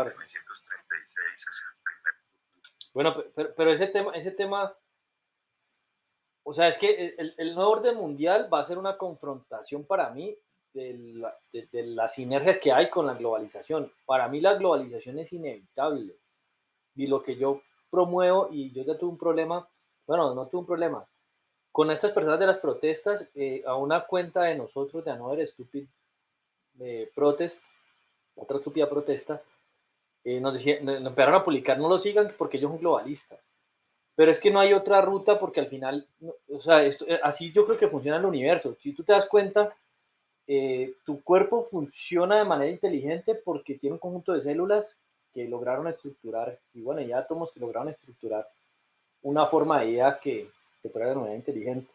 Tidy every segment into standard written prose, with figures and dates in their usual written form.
1936 es el primer. Bueno, pero ese tema, o sea, es que el nuevo orden mundial va a ser una confrontación para mí de las sinergias que hay con la globalización. Para mí la globalización es inevitable y lo que yo promuevo, y yo ya tuve un problema, bueno, no tuve un problema, con estas personas de las protestas, a una cuenta de nosotros de Another Stupid Protest, otra estúpida protesta, nos empezaron a publicar, no lo sigan porque ellos son globalistas. Pero es que no hay otra ruta porque al final, o sea, así yo creo que funciona el universo. Si tú te das cuenta, tu cuerpo funciona de manera inteligente porque tiene un conjunto de células que lograron estructurar, y bueno, y átomos que lograron estructurar una forma de vida que prueba de manera inteligente.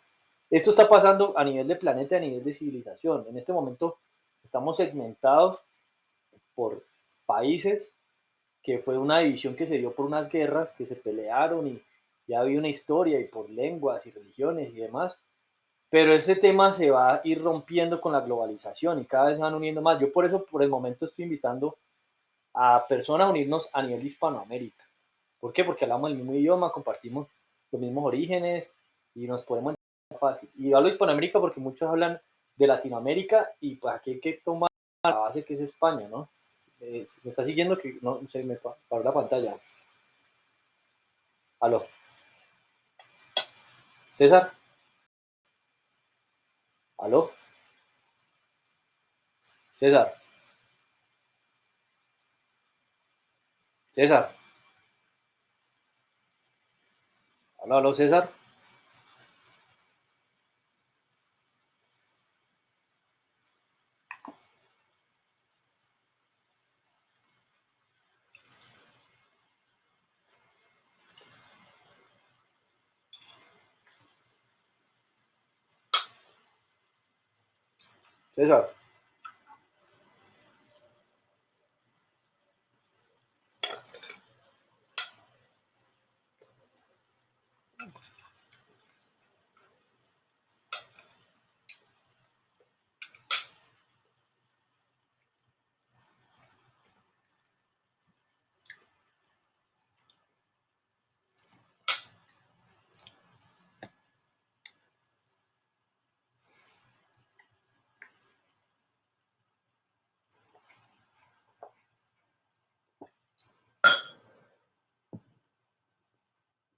Esto está pasando a nivel de planeta, a nivel de civilización. En este momento estamos segmentados por países, que fue una división que se dio por unas guerras que se pelearon y ya había una historia y por lenguas y religiones y demás. Pero ese tema se va a ir rompiendo con la globalización y cada vez se van uniendo más. Yo por eso por el momento estoy invitando a personas a unirnos a nivel de Hispanoamérica. ¿Por qué? Porque hablamos el mismo idioma, compartimos los mismos orígenes y nos podemos entender fácil. Y hablo de Hispanoamérica porque muchos hablan de Latinoamérica y pues aquí hay que tomar la base que es España, ¿no? Me está siguiendo que no se me paró la pantalla. Aló, César, aló, César, César, aló, aló, César, César,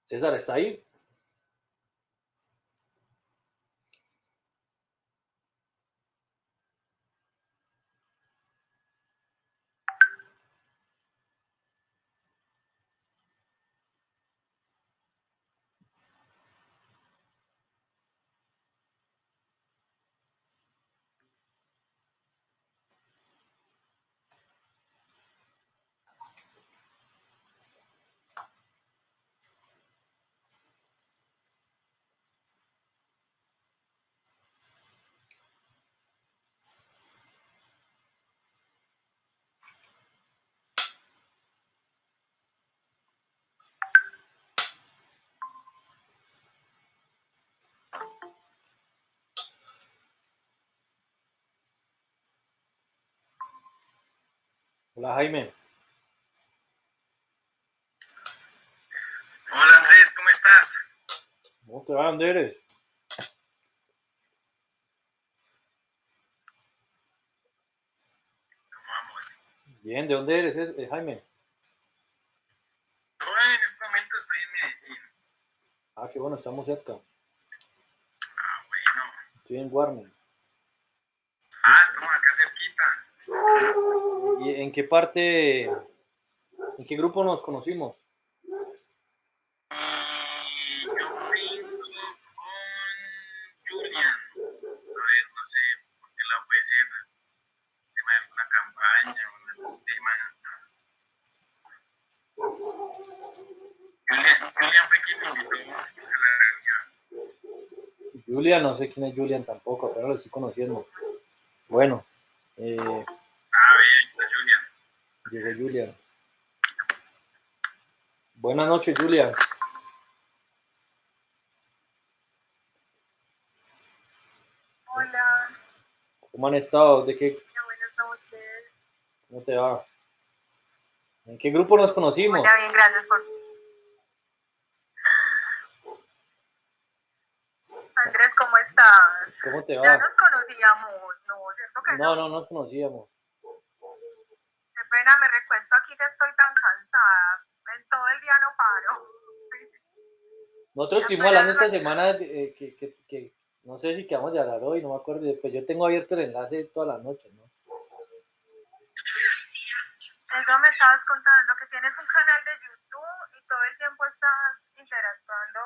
César, ¿está ahí? Hola, Jaime. Hola Andrés, ¿cómo estás? ¿Cómo te va? ¿Dónde eres? ¿Cómo vamos? Bien, ¿de dónde eres, Jaime? Ahora en este momento estoy en Medellín. Ah, qué bueno, estamos cerca. Ah, bueno. Estoy en Warner. Ah, estamos acá cerquita. ¿Y en qué parte, en qué grupo nos conocimos? Y yo vengo con Julian. A ver, no sé por qué lado puede ser. Tema de alguna campaña o algún tema. Julian fue quien me invitó a la reunión. Julian, no sé quién es Julian tampoco, pero lo estoy conociendo. Bueno, Ah, ve, ahí está Julian. llegó Julian. Buenas noches, Julian. Hola, ¿Cómo han estado? ¿De qué? buenas noches. ¿Cómo te va? ¿En qué grupo nos conocimos? Hola, bien, gracias por... Andrés, ¿cómo estás? ¿Cómo te Ya va? nos conocíamos, ¿no? ¿Cierto que No, no? no nos conocíamos. Qué pena, me recuesto aquí que estoy tan cansada. En todo el día no paro. Nosotros estuvimos Apenas hablando esta semana que no sé si quedamos de hablar hoy, no me acuerdo. Pues yo tengo abierto el enlace todas las noches, ¿no? eso me estabas contando, que tienes un canal de YouTube y todo el tiempo estás interactuando,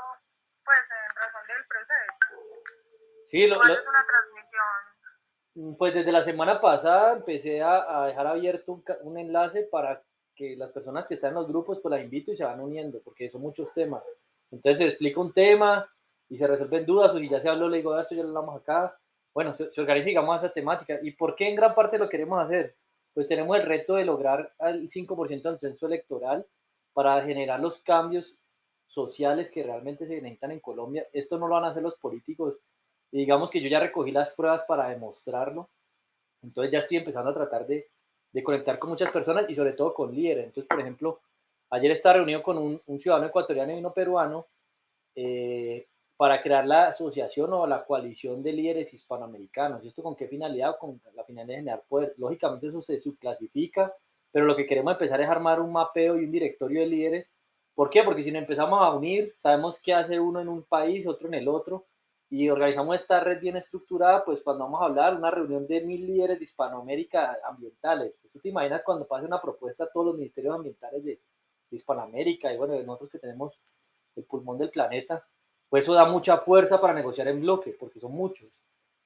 pues, en razón del proceso. Sí, Tú haces una transmisión. pues desde la semana pasada empecé a dejar abierto un enlace para que las personas que están en los grupos pues las invito y se van uniendo, porque son muchos temas. Entonces se explica un tema y se resuelven dudas, o si ya se habló, le digo, esto ya lo hablamos acá. Bueno, se organiza, digamos, esa temática. ¿Y por qué en gran parte lo queremos hacer? Pues tenemos el reto de lograr al 5% del censo electoral para generar los cambios sociales que realmente se necesitan en Colombia. Esto no lo van a hacer los políticos, y digamos que yo ya recogí las pruebas para demostrarlo, entonces ya estoy empezando a tratar de conectar con muchas personas y sobre todo con líderes. Entonces, por ejemplo, ayer estaba reunido con un ciudadano ecuatoriano y uno peruano, eh, para crear la asociación o la coalición de líderes hispanoamericanos. ¿Y esto con qué finalidad? Con la finalidad de generar poder. Lógicamente eso se subclasifica, pero lo que queremos empezar es armar un mapeo y un directorio de líderes. ¿Por qué? Porque si nos empezamos a unir, sabemos qué hace uno en un país, otro en el otro, y organizamos esta red bien estructurada, pues cuando vamos a hablar, una reunión de 1000 líderes de Hispanoamérica ambientales. Pues, ¿tú te imaginas cuando pase una propuesta a todos los ministerios ambientales de Hispanoamérica y bueno, de nosotros que tenemos el pulmón del planeta? Pues eso da mucha fuerza para negociar en bloque, porque son muchos.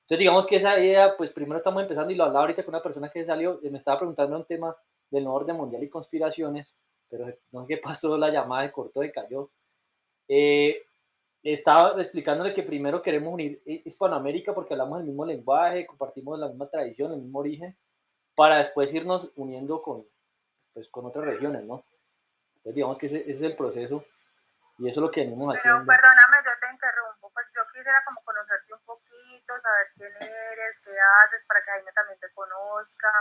Entonces, digamos que esa idea, pues primero estamos empezando, y lo hablaba ahorita con una persona que salió, me estaba preguntando un tema del nuevo orden mundial y conspiraciones, pero no sé qué pasó, la llamada se cortó, se cayó. Eh, Estaba explicándole que primero queremos unir Hispanoamérica porque hablamos el mismo lenguaje, compartimos la misma tradición, el mismo origen, para después irnos uniendo pues, con otras regiones, ¿no? Entonces, digamos que ese es el proceso y eso es lo que venimos Pero haciendo. perdóname, yo te interrumpo, pues yo quisiera como conocerte un poquito, saber quién eres, qué haces, para que Jaime también te conozca,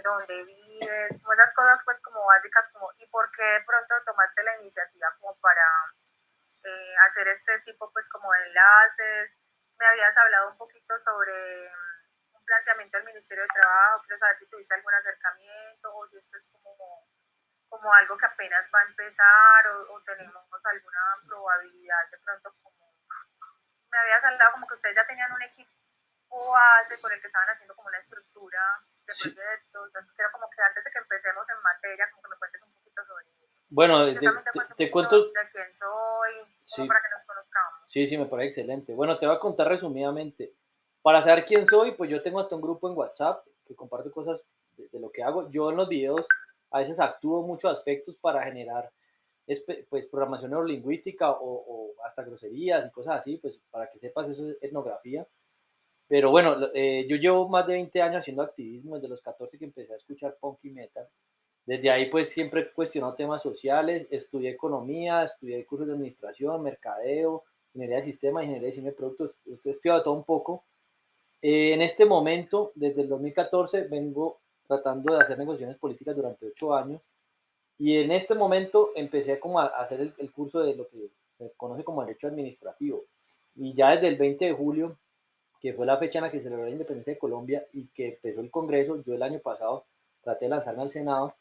dónde vives, como esas cosas pues como básicas, como y por qué de pronto tomaste la iniciativa como para hacer este tipo pues como de enlaces. Me habías hablado un poquito sobre un planteamiento del Ministerio de Trabajo, quiero saber si tuviste algún acercamiento o si esto es como algo que apenas va a empezar o tenemos alguna probabilidad de pronto, como me habías hablado como que ustedes ya tenían un equipo base con el que estaban haciendo como una estructura de Sí, proyectos. Quiero como que antes de que empecemos en materia, como que me cuentes un poquito sobre eso. bueno, Yo también te cuento un te poquito cuento, de quién soy, como sí, para que nos conozcamos. sí, sí, me parece excelente. Bueno, te voy a contar resumidamente. Para saber quién soy, pues yo tengo hasta un grupo en WhatsApp que comparto cosas de lo que hago. Yo en los videos a veces actúo muchos aspectos para generar pues programación neurolingüística o hasta groserías y cosas así, pues para que sepas, eso es etnografía. Pero bueno, yo llevo más de 20 años haciendo activismo, desde los 14 que empecé a escuchar punk y metal. Desde ahí pues siempre he cuestionado temas sociales, estudié economía, estudié cursos de administración, mercadeo, ingeniería de sistemas, ingeniería de diseño de productos, he estudiado todo un poco. En este momento, desde el 2014, vengo tratando de hacer negociaciones políticas durante 8 años, y en este momento empecé como a hacer el curso de lo que se conoce como derecho administrativo. Y ya desde el 20 de julio, que fue la fecha en la que se celebró la independencia de Colombia y que empezó el Congreso, yo el año pasado traté de lanzarme al Senado.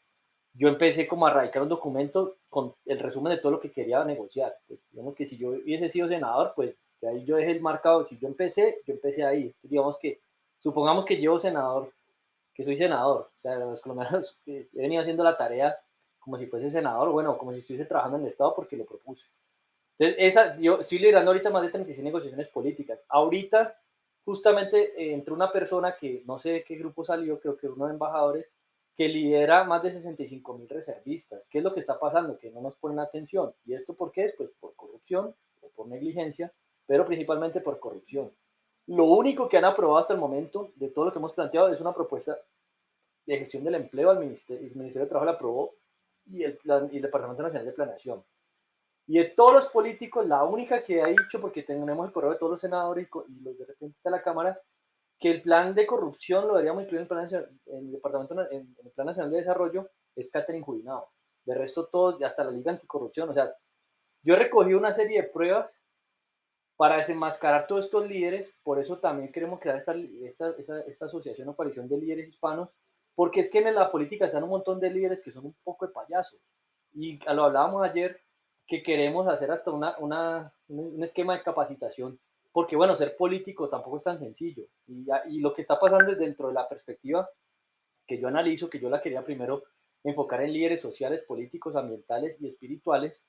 Yo empecé como a radicar un documento con el resumen de todo lo que quería negociar. Pues, digamos que si yo hubiese sido senador, pues de ahí yo dejé el marcado. Si yo empecé ahí. Pues, digamos que, supongamos que llevo senador, que soy senador. O sea, los colombianos he venido haciendo la tarea como si fuese senador, bueno, como si estuviese trabajando en el Estado porque lo propuse. Entonces, yo estoy liderando ahorita más de 36 negociaciones políticas. Ahorita, justamente, entró una persona que no sé de qué grupo salió, creo que uno de embajadores, que lidera más de 65.000 reservistas. ¿Qué es lo que está pasando? Que no nos ponen atención. ¿Y esto por qué es? Pues por corrupción o por negligencia, pero principalmente por corrupción. Lo único que han aprobado hasta el momento de todo lo que hemos planteado es una propuesta de gestión del empleo al ministerio. El Ministerio de Trabajo la aprobó, y el Departamento Nacional de Planeación. Y de todos los políticos, la única que ha dicho, porque tenemos el correo de todos los senadores y los de repente de la Cámara, que el plan de corrupción lo deberíamos incluir en el, Departamento, en el Plan Nacional de Desarrollo, es Catherine Juinao. De resto, todos, hasta la Liga Anticorrupción. O sea, yo he recogido una serie de pruebas para desenmascarar todos estos líderes. Por eso también queremos crear esta asociación o coalición de líderes hispanos, porque es que en la política están un montón de líderes que son un poco de payasos. Y lo hablábamos ayer, que queremos hacer hasta un esquema de capacitación, porque bueno, ser político tampoco es tan sencillo. Y lo que está pasando es dentro de la perspectiva que yo analizo, que yo la quería primero enfocar en líderes sociales, políticos, ambientales y espirituales,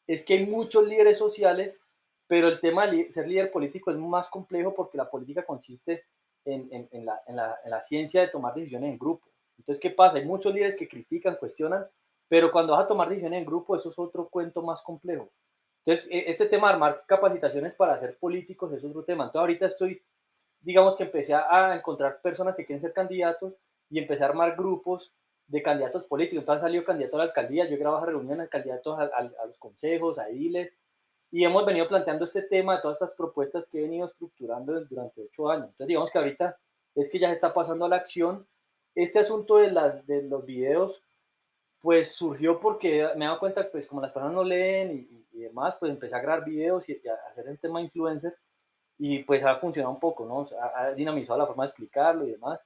es que hay muchos líderes sociales, pero el tema de ser líder político es más complejo porque la política consiste en la ciencia de tomar decisiones en grupo. Entonces, ¿qué pasa? Hay muchos líderes que critican, cuestionan, pero cuando vas a tomar decisiones en grupo, eso es otro cuento más complejo. Entonces, este tema de armar capacitaciones para ser políticos es otro tema. Entonces, ahorita digamos que empecé a encontrar personas que quieren ser candidatos y empecé a armar grupos de candidatos políticos. Entonces han salido candidatos a la alcaldía, yo he grabado reuniones, candidatos a los consejos, a ediles, y hemos venido planteando este tema de todas estas propuestas que he venido estructurando durante 8 años. Entonces digamos que ahorita es que ya se está pasando a la acción. Este asunto de los videos, pues surgió porque me he dado cuenta que pues como las personas no leen y demás, pues empecé a grabar videos y a hacer el tema influencer y pues ha funcionado un poco, ¿no? O sea, ha dinamizado la forma de explicarlo y demás.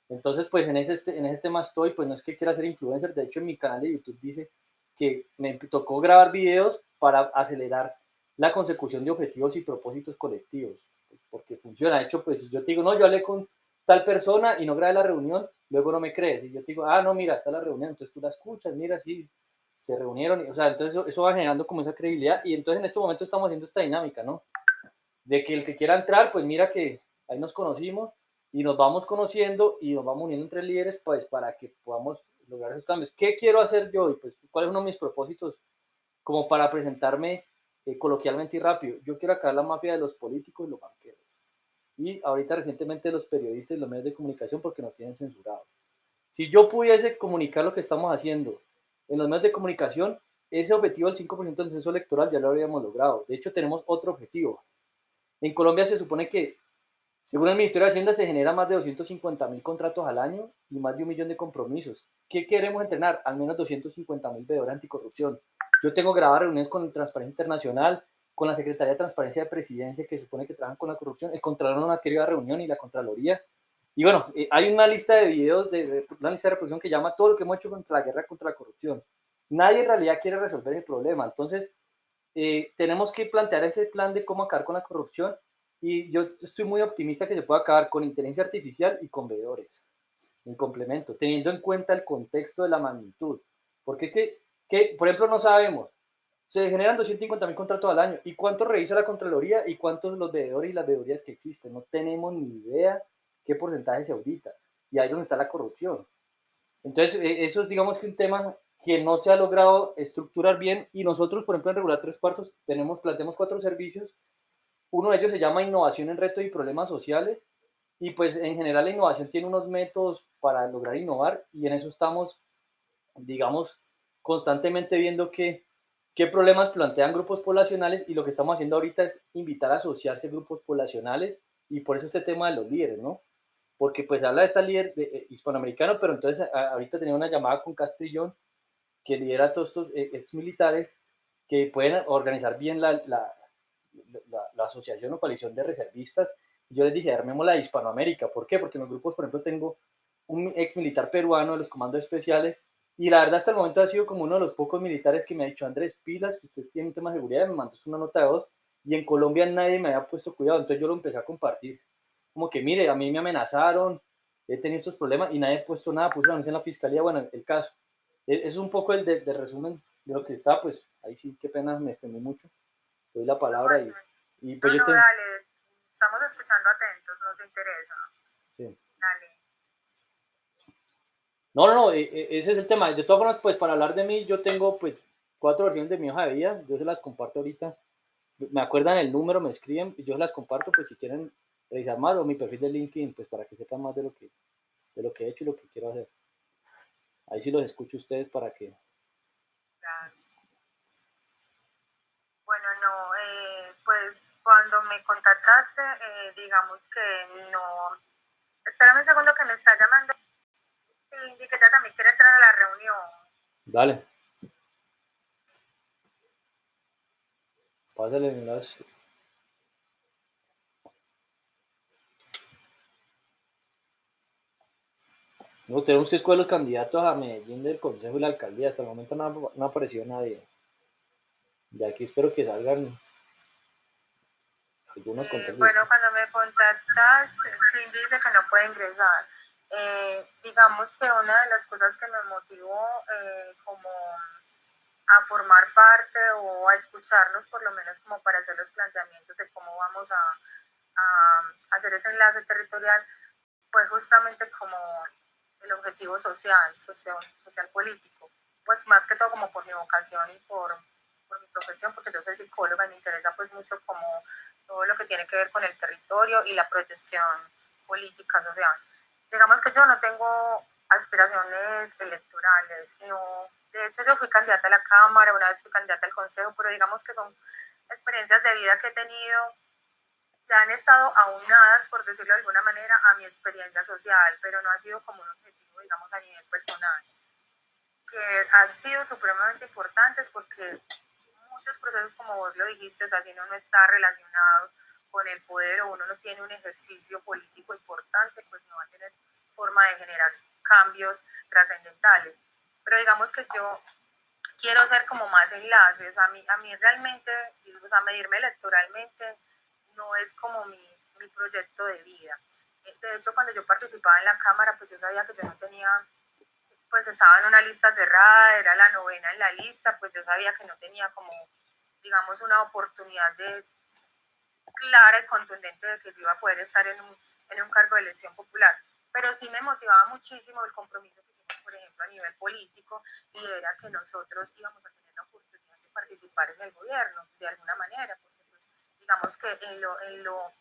Entonces, pues en ese tema estoy, pues no es que quiera ser influencer, de hecho en mi canal de YouTube dice que me tocó grabar videos para acelerar la consecución de objetivos y propósitos colectivos, pues, porque funciona. De hecho, pues si yo te digo, no, yo hablé con tal persona y no grabé la reunión, luego no me crees. Y yo te digo, ah, no, mira, está la reunión, entonces tú la escuchas, mira, sí, se reunieron, o sea, entonces eso va generando como esa credibilidad y entonces en este momento estamos haciendo esta dinámica, ¿no? De que el que quiera entrar, pues mira que ahí nos conocimos y nos vamos conociendo y nos vamos uniendo entre líderes, pues para que podamos lograr esos cambios. ¿Qué quiero hacer yo? Y pues, ¿cuál es uno de mis propósitos? Como para presentarme coloquialmente y rápido. Yo quiero acabar la mafia de los políticos y los banqueros. Y ahorita recientemente los periodistas y los medios de comunicación porque nos tienen censurados. Si yo pudiese comunicar lo que estamos haciendo en los medios de comunicación, ese objetivo del 5% del censo electoral ya lo habríamos logrado. De hecho, tenemos otro objetivo. En Colombia se supone que, según el Ministerio de Hacienda, se genera más de 250.000 contratos al año y más de 1 millón de compromisos. ¿Qué queremos entrenar? Al menos 250.000 veedores anticorrupción. Yo tengo grabadas reuniones con el Transparencia Internacional, con la Secretaría de Transparencia de Presidencia, que supone que trabajan con la corrupción. El Contralor no ha querido reunión y la Contraloría. Y bueno, hay una lista de videos, una lista de reproducción que llama todo lo que hemos hecho contra la guerra contra la corrupción. Nadie en realidad quiere resolver ese problema. Entonces, tenemos que plantear ese plan de cómo acabar con la corrupción y yo estoy muy optimista que se pueda acabar con inteligencia artificial y con veedores, en complemento, teniendo en cuenta el contexto de la magnitud. Porque es que por ejemplo, no sabemos, se generan 250.000 contratos al año, ¿y cuánto revisa la Contraloría y cuántos los veedores y las veedorías que existen? No tenemos ni idea qué porcentaje se audita, y ahí es donde está la corrupción. Entonces, eso es, digamos que un tema que no se ha logrado estructurar bien y nosotros, por ejemplo, en Regular Tres Cuartos planteamos 4 servicios. Uno de ellos se llama Innovación en Retos y Problemas Sociales y pues en general la innovación tiene unos métodos para lograr innovar y en eso estamos, digamos, constantemente viendo qué problemas plantean grupos poblacionales y lo que estamos haciendo ahorita es invitar a asociarse grupos poblacionales y por eso este tema de los líderes, ¿no? Porque pues habla de esta líder hispanoamericano, pero entonces ahorita tenía una llamada con Castrillón, que lidera a todos estos ex militares que pueden organizar bien la asociación o coalición de reservistas. Yo les dije, armemos la de Hispanoamérica. ¿Por qué? Porque en los grupos, por ejemplo, tengo un ex militar peruano de los comandos especiales y la verdad hasta el momento ha sido como uno de los pocos militares que me ha dicho, Andrés, pilas, que usted tiene un tema de seguridad, me mandó una nota de voz y en Colombia nadie me había puesto cuidado, entonces yo lo empecé a compartir como que mire, a mí me amenazaron, he tenido estos problemas y nadie ha puesto nada, puse la denuncia en la fiscalía, bueno, el caso. Es un poco el de resumen de lo que está, pues ahí sí, qué pena, me extendí mucho, doy la palabra y pues No, yo no, tengo... dale, estamos escuchando atentos, nos interesa. Sí. Dale. No, no, no, ese es el tema. De todas formas, pues para hablar de mí, yo tengo pues 4 versiones de mi hoja de vida, yo se las comparto ahorita. Me acuerdan el número, me escriben, y yo se las comparto, pues si quieren revisar más, o mi perfil de LinkedIn, pues para que sepan más de lo que he hecho y lo que quiero hacer. Ahí sí los escucho ustedes para que... Gracias. Bueno, no, pues cuando me contactaste, digamos que no. Espérame un segundo que me está llamando Cindy, que ella también quiere entrar a la reunión. Dale, pásale el enlace. No, tenemos que escoger los candidatos a Medellín del Consejo y la Alcaldía. Hasta el momento no ha aparecido nadie. De aquí espero que salgan algunos Bueno, contendientes. cuando me contactas, sí dice que no puede ingresar. Digamos que una de las cosas que me motivó como a formar parte o a escucharnos por lo menos como para hacer los planteamientos de cómo vamos a hacer ese enlace territorial, fue justamente como el objetivo social político, pues más que todo como por mi vocación y por mi profesión, porque yo soy psicóloga y me interesa pues mucho como todo lo que tiene que ver con el territorio y la protección política social. Digamos que yo no tengo aspiraciones electorales, no, de hecho yo fui candidata a la Cámara, una vez fui candidata al Consejo, pero digamos que son experiencias de vida que he tenido que han estado aunadas, por decirlo de alguna manera, a mi experiencia social, pero no ha sido como un objetivo, digamos, a nivel personal, que han sido supremamente importantes porque muchos procesos, como vos lo dijiste, o sea, si uno no está relacionado con el poder o uno no tiene un ejercicio político importante, pues no va a tener forma de generar cambios trascendentales. Pero digamos que yo quiero ser como más enlaces. A mí realmente, o sea, medirme electoralmente no es como mi proyecto de vida. De hecho, cuando yo participaba en la Cámara, pues yo sabía que yo no tenía, pues estaba en una lista cerrada, era la novena en la lista, pues yo sabía que no tenía como, digamos, una oportunidad de clara y contundente de que yo iba a poder estar en un cargo de elección popular. Pero sí me motivaba muchísimo el compromiso que hicimos, por ejemplo, a nivel político, y era que nosotros íbamos a tener la oportunidad de participar en el gobierno, de alguna manera, porque pues, digamos que en lo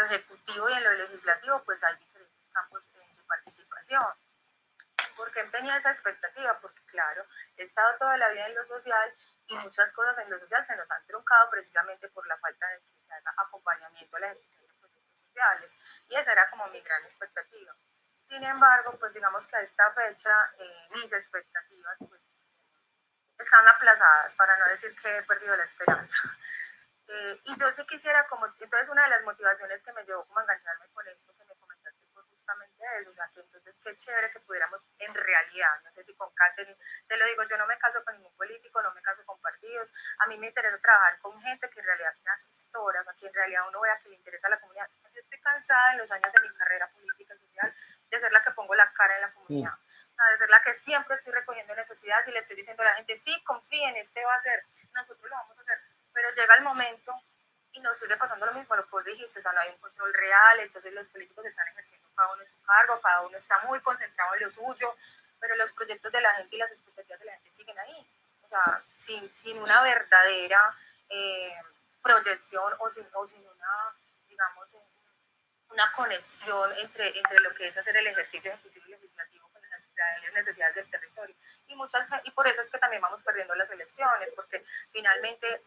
ejecutivo y en lo legislativo, pues hay diferentes campos de participación. ¿Por qué tenía esa expectativa? Porque claro, he estado toda la vida en lo social y muchas cosas en lo social se nos han truncado precisamente por la falta de que se haga acompañamiento a la ejecución de proyectos sociales. Y esa era como mi gran expectativa. Sin embargo, pues digamos que a esta fecha mis expectativas pues, están aplazadas, para no decir que he perdido la esperanza. Y yo sí quisiera, como, entonces una de las motivaciones que me llevó como a engancharme con esto que me comentaste fue justamente eso, o sea, que entonces qué chévere que pudiéramos en realidad, no sé si con Catherine, te lo digo, yo no me caso con ningún político, no me caso con partidos, a mí me interesa trabajar con gente que en realidad sea gestora, o sea, que en realidad uno vea que le interesa a la comunidad. Yo estoy cansada en los años de mi carrera política y social de ser la que pongo la cara en la comunidad, o sea, de ser la que siempre estoy recogiendo necesidades y le estoy diciendo a la gente, sí, confíen, este va a ser, nosotros lo vamos a hacer, pero llega el momento y nos sigue pasando lo mismo, lo que vos dijiste, o sea, no hay un control real, entonces los políticos están ejerciendo cada uno en su cargo, cada uno está muy concentrado en lo suyo, pero los proyectos de la gente y las expectativas de la gente siguen ahí, o sea, sin una verdadera proyección o sin una, digamos, una conexión entre lo que es hacer el ejercicio ejecutivo y legislativo con las reales necesidades del territorio. Y por eso es que también vamos perdiendo las elecciones, porque finalmente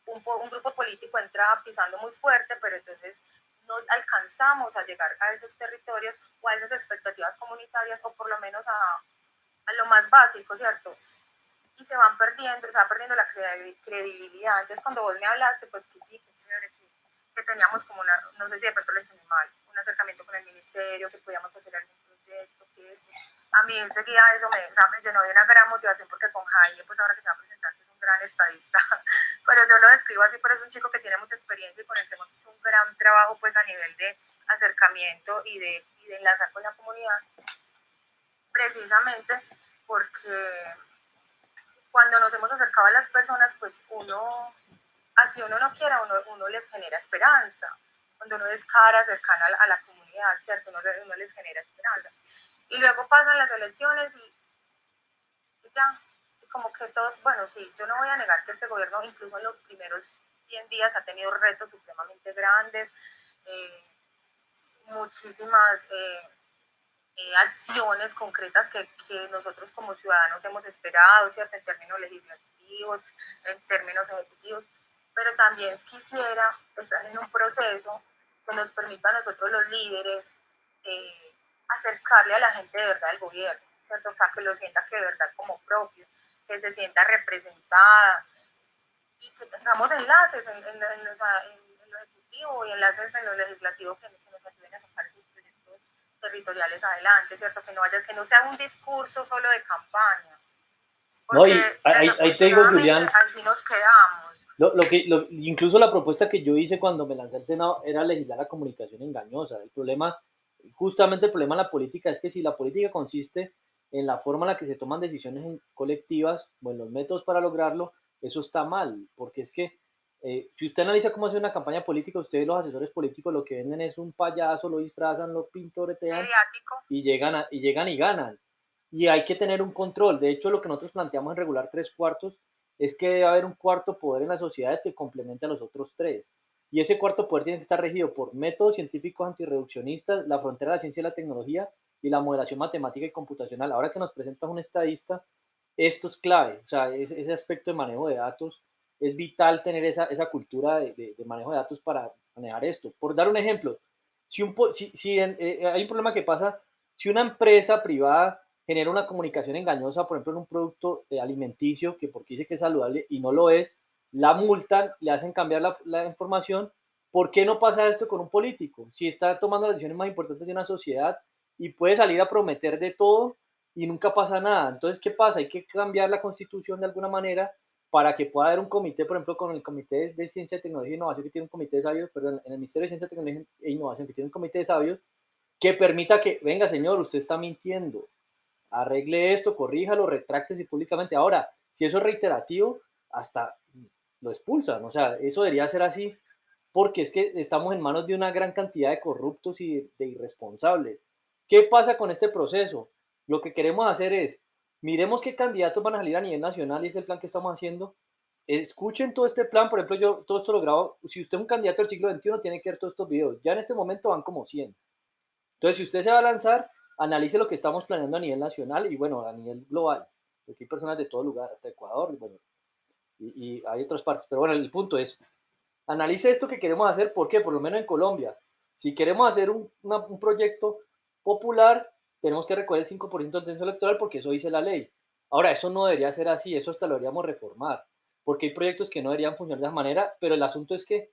un grupo político entra pisando muy fuerte, pero entonces no alcanzamos a llegar a esos territorios o a esas expectativas comunitarias, o por lo menos a lo más básico, ¿cierto? Y se va perdiendo la credibilidad. Entonces, cuando vos me hablaste, pues que sí, que chévere, que teníamos como una, no sé si de pronto lo entendí mal, un acercamiento con el ministerio, que podíamos hacer algún proyecto, que eso. A mí enseguida eso me llenó de una gran motivación, porque con Jaime, pues ahora que se va a presentar, que es un gran estadista, pero yo lo describo así, pero es un chico que tiene mucha experiencia y con el que hemos hecho un gran trabajo pues a nivel de acercamiento y de enlazar con la comunidad, precisamente porque cuando nos hemos acercado a las personas, pues uno, así uno no quiera, uno les genera esperanza. Cuando uno es cara cercana a la comunidad, ¿cierto? Uno les genera esperanza. Y luego pasan las elecciones y ya, y como que todos, bueno, sí, yo no voy a negar que este gobierno, incluso en los primeros 100 días, ha tenido retos supremamente grandes, eh, muchísimas acciones concretas que nosotros como ciudadanos hemos esperado, ¿cierto? En términos legislativos, en términos ejecutivos, pero también quisiera estar en un proceso que nos permita a nosotros los líderes acercarle a la gente de verdad al gobierno, ¿cierto? O sea, que lo sienta que de verdad como propio. que se sienta representada y que tengamos enlaces o sea, en lo ejecutivo y enlaces en lo legislativo que nos ayuden a sacar esos proyectos territoriales adelante, ¿cierto? Que no sea un discurso solo de campaña, No, porque y ahí te digo, desafortunadamente Julián, así nos quedamos. incluso la propuesta que yo hice cuando me lancé al Senado era legislar la comunicación engañosa. El problema, justamente el problema de la política es que si la política consiste en la forma en la que se toman decisiones colectivas o en los métodos para lograrlo, eso está mal, porque es que si usted analiza cómo hace una campaña política, ustedes los asesores políticos lo que venden es un payaso, lo disfrazan, lo pintoretean Mediático. y llegan y ganan. Y hay que tener un control. De hecho, lo que nosotros planteamos en regular 3/4 es que debe haber un cuarto poder en las sociedades que complemente a los otros tres. Y ese cuarto poder tiene que estar regido por métodos científicos antirreduccionistas, la frontera de la ciencia y la tecnología y la modelación matemática y computacional. Ahora que nos presentas un estadista, esto es clave. O sea, ese aspecto de manejo de datos es vital tener esa cultura de manejo de datos para manejar esto. Por dar un ejemplo, si hay un problema que pasa, si una empresa privada genera una comunicación engañosa, por ejemplo, en un producto alimenticio, que porque dice que es saludable y no lo es, la multan, le hacen cambiar la información. ¿Por qué no pasa esto con un político? Si está tomando las decisiones más importantes de una sociedad y puede salir a prometer de todo y nunca pasa nada. Entonces, ¿qué pasa? Hay que cambiar la constitución de alguna manera para que pueda haber un comité, por ejemplo, con el Comité de Ciencia, Tecnología e Innovación, que tiene un comité de sabios, perdón, en el Ministerio de Ciencia, Tecnología e Innovación, que tiene un comité de sabios, que permita que, venga, señor, usted está mintiendo, arregle esto, corríjalo, retráctese públicamente. Ahora, si eso es reiterativo, hasta lo expulsan. O sea, eso debería ser así, porque es que estamos en manos de una gran cantidad de corruptos y de irresponsables. ¿Qué pasa con este proceso? Lo que queremos hacer es, miremos qué candidatos van a salir a nivel nacional y es el plan que estamos haciendo. Escuchen todo este plan, por ejemplo, yo todo esto lo grabo. Si usted es un candidato del siglo XXI, tiene que ver todos estos videos. Ya en este momento van como 100. Entonces, si usted se va a lanzar, analice lo que estamos planeando a nivel nacional y bueno, a nivel global, porque hay personas de todo lugar, hasta Ecuador, bueno, y hay otras partes. Pero bueno, el punto es, analice esto que queremos hacer, ¿por qué? Por lo menos en Colombia. Si queremos hacer un proyecto popular, tenemos que recoger el 5% del censo electoral porque eso dice la ley. Ahora, eso no debería ser así, eso hasta lo deberíamos reformar, porque hay proyectos que no deberían funcionar de esa manera, pero el asunto es que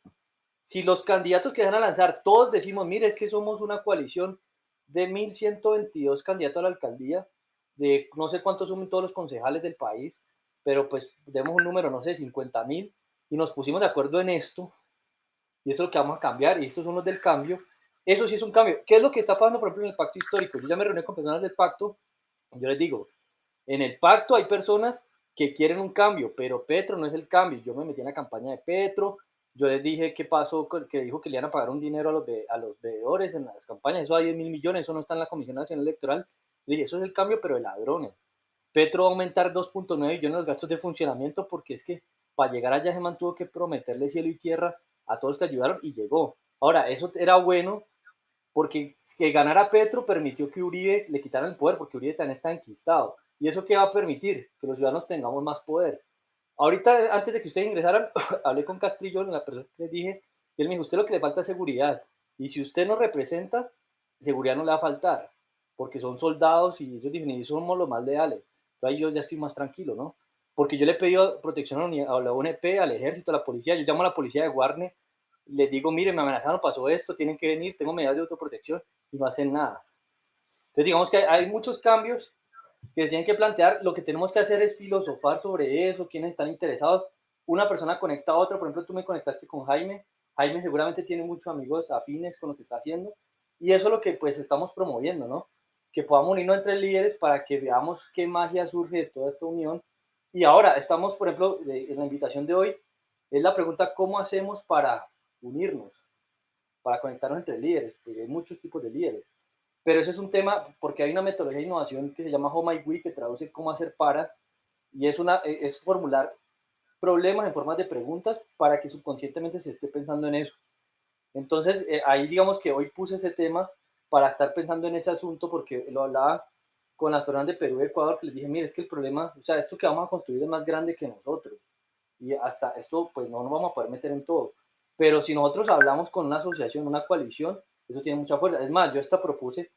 si los candidatos que van a lanzar, todos decimos, mire, es que somos una coalición de 1.122 candidatos a la alcaldía, de no sé cuántos son todos los concejales del país, pero pues demos un número, no sé, 50.000, y nos pusimos de acuerdo en esto, y eso es lo que vamos a cambiar, y estos son los del cambio. Eso sí es un cambio. ¿Qué es lo que está pasando, por ejemplo, en el pacto histórico? Yo ya me reuní con personas del pacto, yo les digo, en el pacto hay personas que quieren un cambio, pero Petro no es el cambio. Yo me metí en la campaña de Petro, yo les dije qué pasó, que dijo que le iban a pagar un dinero a los veedores en las campañas, eso hay 10.000 millones, eso no está en la Comisión Nacional Electoral. Le dije, eso es el cambio, pero de ladrones. Petro va a aumentar 2.9 billones los gastos de funcionamiento porque es que para llegar allá se mantuvo que prometerle cielo y tierra a todos los que ayudaron y llegó. Ahora, eso era bueno porque que ganara Petro permitió que Uribe le quitaran el poder, porque Uribe también está enquistado. ¿Y eso qué va a permitir? Que los ciudadanos tengamos más poder. Ahorita, antes de que ustedes ingresaran, hablé con Castrillo, la persona que les dije, y él me dijo, usted lo que le falta es seguridad. Y si usted no representa, seguridad no le va a faltar, porque son soldados y ellos dicen, y somos los más leales. Entonces ahí yo ya estoy más tranquilo, ¿no? Porque yo le he pedido protección a la UNP, al ejército, a la policía. Yo llamo a la policía de Guarne, les digo, miren, me amenazaron, pasó esto, tienen que venir, tengo medidas de autoprotección y no hacen nada. Entonces digamos que hay muchos cambios que se tienen que plantear. Lo que tenemos que hacer es filosofar sobre eso, quiénes están interesados. Una persona conecta a otra, por ejemplo, tú me conectaste con Jaime. Jaime seguramente tiene muchos amigos afines con lo que está haciendo y eso es lo que pues estamos promoviendo, ¿no? Que podamos unirnos entre líderes para que veamos qué magia surge de toda esta unión. Y ahora estamos, por ejemplo, en la invitación de hoy, es la pregunta, ¿cómo hacemos para unirnos, para conectarnos entre líderes? Porque hay muchos tipos de líderes. Pero ese es un tema porque hay una metodología de innovación que se llama How My We, que traduce cómo hacer para, y es formular problemas en formas de preguntas para que subconscientemente se esté pensando en eso. Entonces, ahí digamos que hoy puse ese tema para estar pensando en ese asunto porque lo hablaba con las personas de Perú y Ecuador, que les dije, mire, es que el problema, o sea, esto que vamos a construir es más grande que nosotros. Y hasta esto, pues no nos vamos a poder meter en todo. Pero si nosotros hablamos con una asociación, una coalición, eso tiene mucha fuerza. Es más, yo hasta propuse,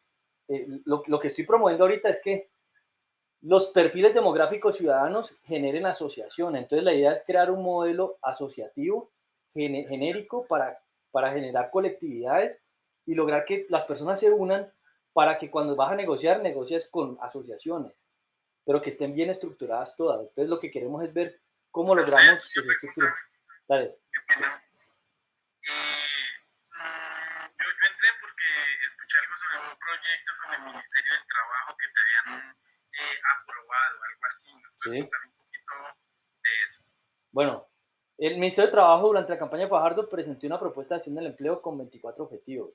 lo que estoy promoviendo ahorita es que los perfiles demográficos ciudadanos generen asociaciones. Entonces la idea es crear un modelo asociativo genérico para generar colectividades y lograr que las personas se unan para que cuando vas a negociar, negocies con asociaciones, pero que estén bien estructuradas todas. Entonces lo que queremos es ver cómo logramos que se estructuren. Dale. Qué pena. Yo entré porque escuché algo sobre un proyecto con el Ministerio del Trabajo que te habían aprobado, algo así. ¿Me puedes contar un poquito de eso? Bueno, el Ministerio de Trabajo durante la campaña de Fajardo presentó una propuesta de acción del empleo con 24 objetivos.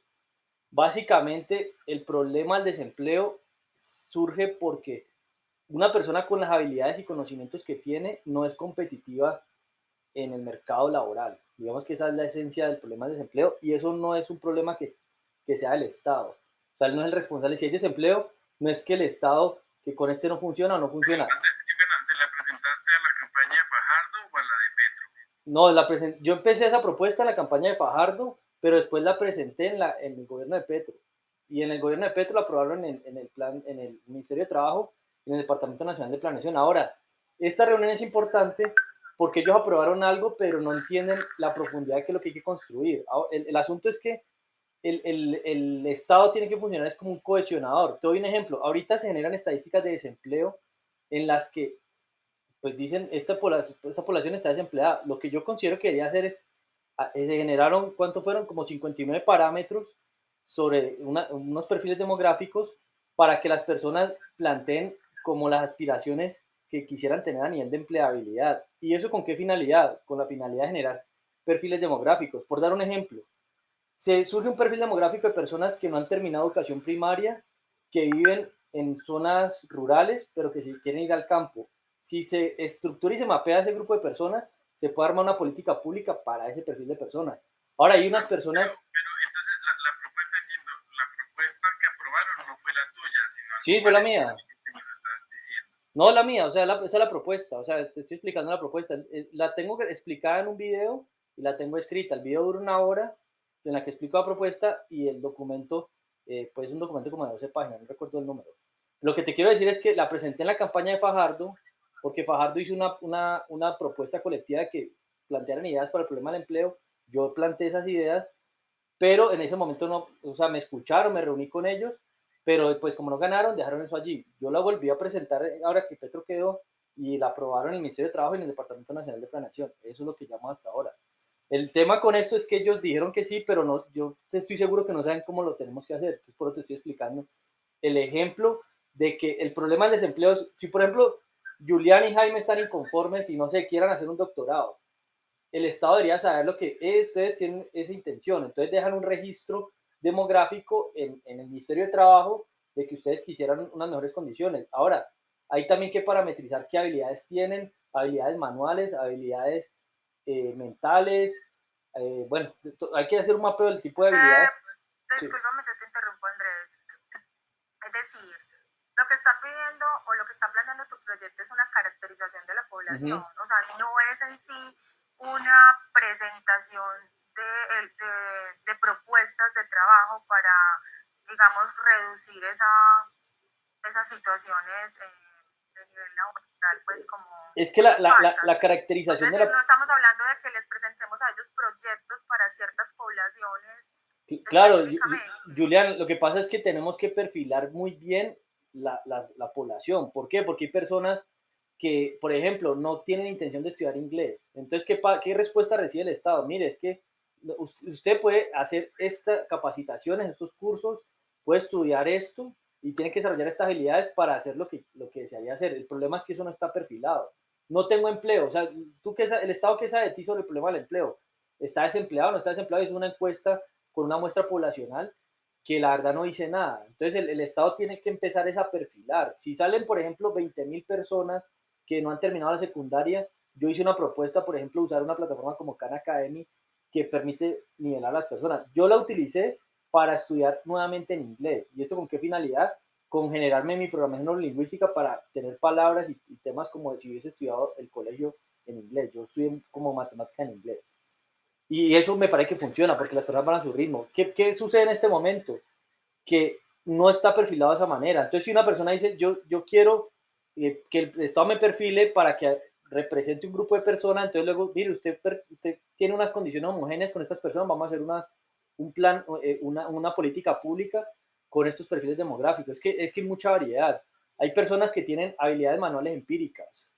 Básicamente, el problema del desempleo surge porque una persona con las habilidades y conocimientos que tiene no es competitiva en el mercado laboral. Digamos que esa es la esencia del problema del desempleo y eso no es un problema que sea del Estado. O sea, él no es el responsable. Si hay desempleo, no es que el Estado, que con este no funciona o no funciona. Andrés, qué pena, ¿se la presentaste a la campaña de Fajardo o a la de Petro? No, yo empecé esa propuesta en la campaña de Fajardo, pero después la presenté en el gobierno de Petro. Y en el gobierno de Petro la aprobaron en el Ministerio de Trabajo y en el Departamento Nacional de Planeación. Ahora, esta reunión es importante porque ellos aprobaron algo, pero no entienden la profundidad de qué es lo que hay que construir. El asunto es que el Estado tiene que funcionar es como un cohesionador. Te doy un ejemplo. Ahorita se generan estadísticas de desempleo en las que pues dicen, esta población está desempleada. Lo que yo considero que debería hacer es, se generaron, ¿cuánto fueron? Como 59 parámetros sobre unos perfiles demográficos para que las personas planteen como las aspiraciones que quisieran tener a nivel de empleabilidad. ¿Y eso con qué finalidad? Con la finalidad de generar perfiles demográficos. Por dar un ejemplo, se surge un perfil demográfico de personas que no han terminado educación primaria, que viven en zonas rurales, pero que si quieren ir al campo. Si se estructura y se mapea ese grupo de personas, se puede armar una política pública para ese perfil de personas. Ahora hay unas personas... Pero entonces la propuesta, entiendo, la propuesta que aprobaron no fue la tuya, sino algo Sí, fue la parecido a mía. lo que nos estás diciendo. No la mía, o sea, esa es la propuesta. O sea, te estoy explicando la propuesta. La tengo explicada en un video y la tengo escrita. El video dura 1 hora en la que explico la propuesta y el documento, pues es un documento como de 12 páginas, no recuerdo el número. Lo que te quiero decir es que la presenté en la campaña de Fajardo, porque Fajardo hizo una propuesta colectiva de que plantearan ideas para el problema del empleo. Yo planteé esas ideas, pero en ese momento no, o sea, me escucharon, me reuní con ellos, pero pues como no ganaron, dejaron eso allí. Yo la volví a presentar ahora que Petro quedó y la aprobaron en el Ministerio de Trabajo y en el Departamento Nacional de Planeación. Eso es lo que llamo hasta ahora. El tema con esto es que ellos dijeron que sí, pero no, yo estoy seguro que no saben cómo lo tenemos que hacer. Entonces, por eso te estoy explicando el ejemplo de que el problema del desempleo es, si por ejemplo Julián y Jaime están inconformes y no se quieran hacer un doctorado, el Estado debería saber lo que ustedes tienen esa intención. Entonces dejan un registro demográfico en el Ministerio de Trabajo de que ustedes quisieran unas mejores condiciones. Ahora, hay también que parametrizar qué habilidades tienen, habilidades manuales, habilidades mentales. Bueno, hay que hacer un mapeo del tipo de habilidades. Discúlpame, yo te interrumpo, Andrés. Es decir, lo que está pidiendo o lo que está planteando tu proyecto es una caracterización de la población. O sea, no es en sí una presentación de propuestas de trabajo para, digamos, reducir esas situaciones de nivel laboral, pues como... Es que la caracterización es decir, no estamos hablando de que les presentemos a ellos proyectos para ciertas poblaciones. Claro, Julián, lo que pasa es que tenemos que perfilar muy bien la población. ¿Por qué? Porque hay personas que, por ejemplo, no tienen intención de estudiar inglés. Entonces, ¿qué respuesta recibe el Estado? Mire, es que usted puede hacer esta capacitación, estos cursos, puede estudiar esto y tiene que desarrollar estas habilidades para hacer lo que desearía hacer. El problema es que eso no está perfilado. No tengo empleo. O sea, ¿el Estado qué sabe de ti sobre el problema del empleo? ¿Está desempleado? ¿No está desempleado? Es una encuesta con una muestra poblacional que la verdad no dice nada. Entonces el Estado tiene que empezar a perfilar. Si salen, por ejemplo, 20.000 personas que no han terminado la secundaria, yo hice una propuesta, por ejemplo, usar una plataforma como Khan Academy que permite nivelar a las personas. Yo la utilicé para estudiar nuevamente en inglés. ¿Y esto con qué finalidad? Con generarme mi programación neurolingüística para tener palabras y temas como si hubiese estudiado el colegio en inglés. Yo estudié como matemática en inglés. Y eso me parece que funciona porque las personas van a su ritmo. ¿Qué sucede en este momento? Que no está perfilado de esa manera. Entonces, si una persona dice, yo quiero que el Estado me perfile para que represente un grupo de personas, entonces luego, mire, usted tiene unas condiciones homogéneas con estas personas, vamos a hacer un plan, una política pública con estos perfiles demográficos. Es que hay mucha variedad. Hay personas que tienen habilidades manuales empíricas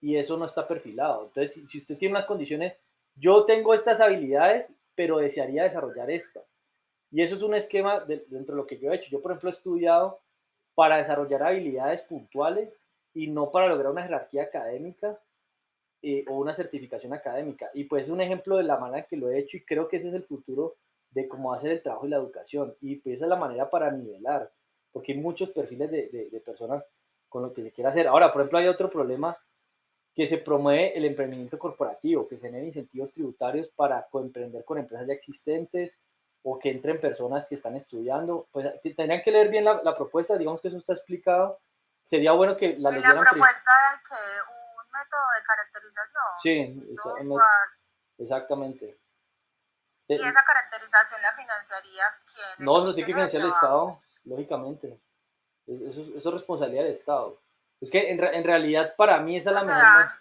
y eso no está perfilado. Entonces, si usted tiene unas condiciones, yo tengo estas habilidades, pero desearía desarrollar estas. Y eso es un esquema dentro de lo que yo he hecho. Yo, por ejemplo, he estudiado para desarrollar habilidades puntuales y no para lograr una jerarquía académica o una certificación académica. Y pues es un ejemplo de la manera en que lo he hecho y creo que ese es el futuro de cómo hacer el trabajo y la educación. Y pues esa es la manera para nivelar, porque hay muchos perfiles de personas con lo que se quiere hacer. Ahora, por ejemplo, hay otro problema que se promueve el emprendimiento corporativo, que se generen incentivos tributarios para coemprender con empresas ya existentes o que entren personas que están estudiando. Pues tendrían que leer bien la propuesta, digamos que eso está explicado. Sería bueno que la En la leyeran. propuesta de que un método de caracterización, Sí, software, exactamente. y esa caracterización la financiaría quién, No, eso tiene que definiciones de financiar el trabajo. Estado, lógicamente. Eso es responsabilidad del Estado. Es que en realidad para mí esa es O la mejor. sea,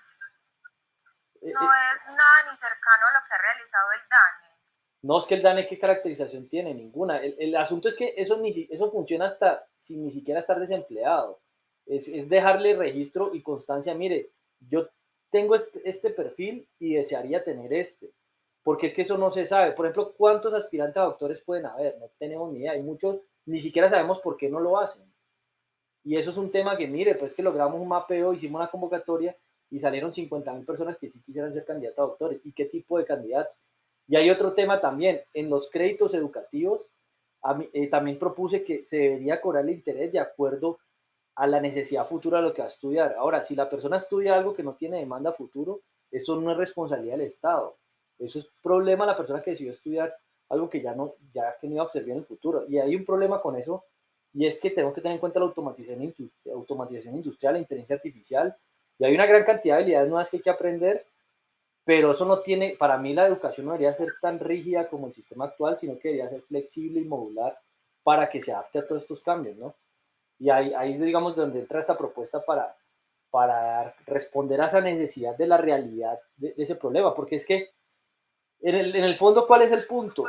no es nada ni cercano a lo que ha realizado el DANE. No, es que el DANE, ¿qué caracterización tiene? Ninguna. El asunto es que eso funciona hasta sin ni siquiera estar desempleado. Es dejarle registro y constancia. Mire, yo tengo este perfil y desearía tener este. Porque es que eso no se sabe. Por ejemplo, ¿cuántos aspirantes a doctores pueden haber? No tenemos ni idea. Hay muchos, ni siquiera sabemos por qué no lo hacen. Y eso es un tema que, mire, pues que logramos un mapeo, hicimos una convocatoria y salieron 50.000 personas que sí quisieran ser candidatos a doctores. ¿Y qué tipo de candidatos? Y hay otro tema también, en los créditos educativos, también propuse que se debería cobrar el interés de acuerdo a la necesidad futura de lo que va a estudiar. Ahora, si la persona estudia algo que no tiene demanda futuro, eso no es responsabilidad del Estado. Eso es problema de la persona que decidió estudiar algo que ya que no iba a servir en el futuro. Y hay un problema con eso, y es que tenemos que tener en cuenta la automatización industrial, la inteligencia artificial, y hay una gran cantidad de habilidades nuevas que hay que aprender, pero eso no tiene, para mí la educación no debería ser tan rígida como el sistema actual, sino que debería ser flexible y modular para que se adapte a todos estos cambios, ¿no? Y ahí digamos, donde entra esta propuesta para responder a esa necesidad de la realidad de ese problema, porque es que en el fondo, ¿cuál es el punto?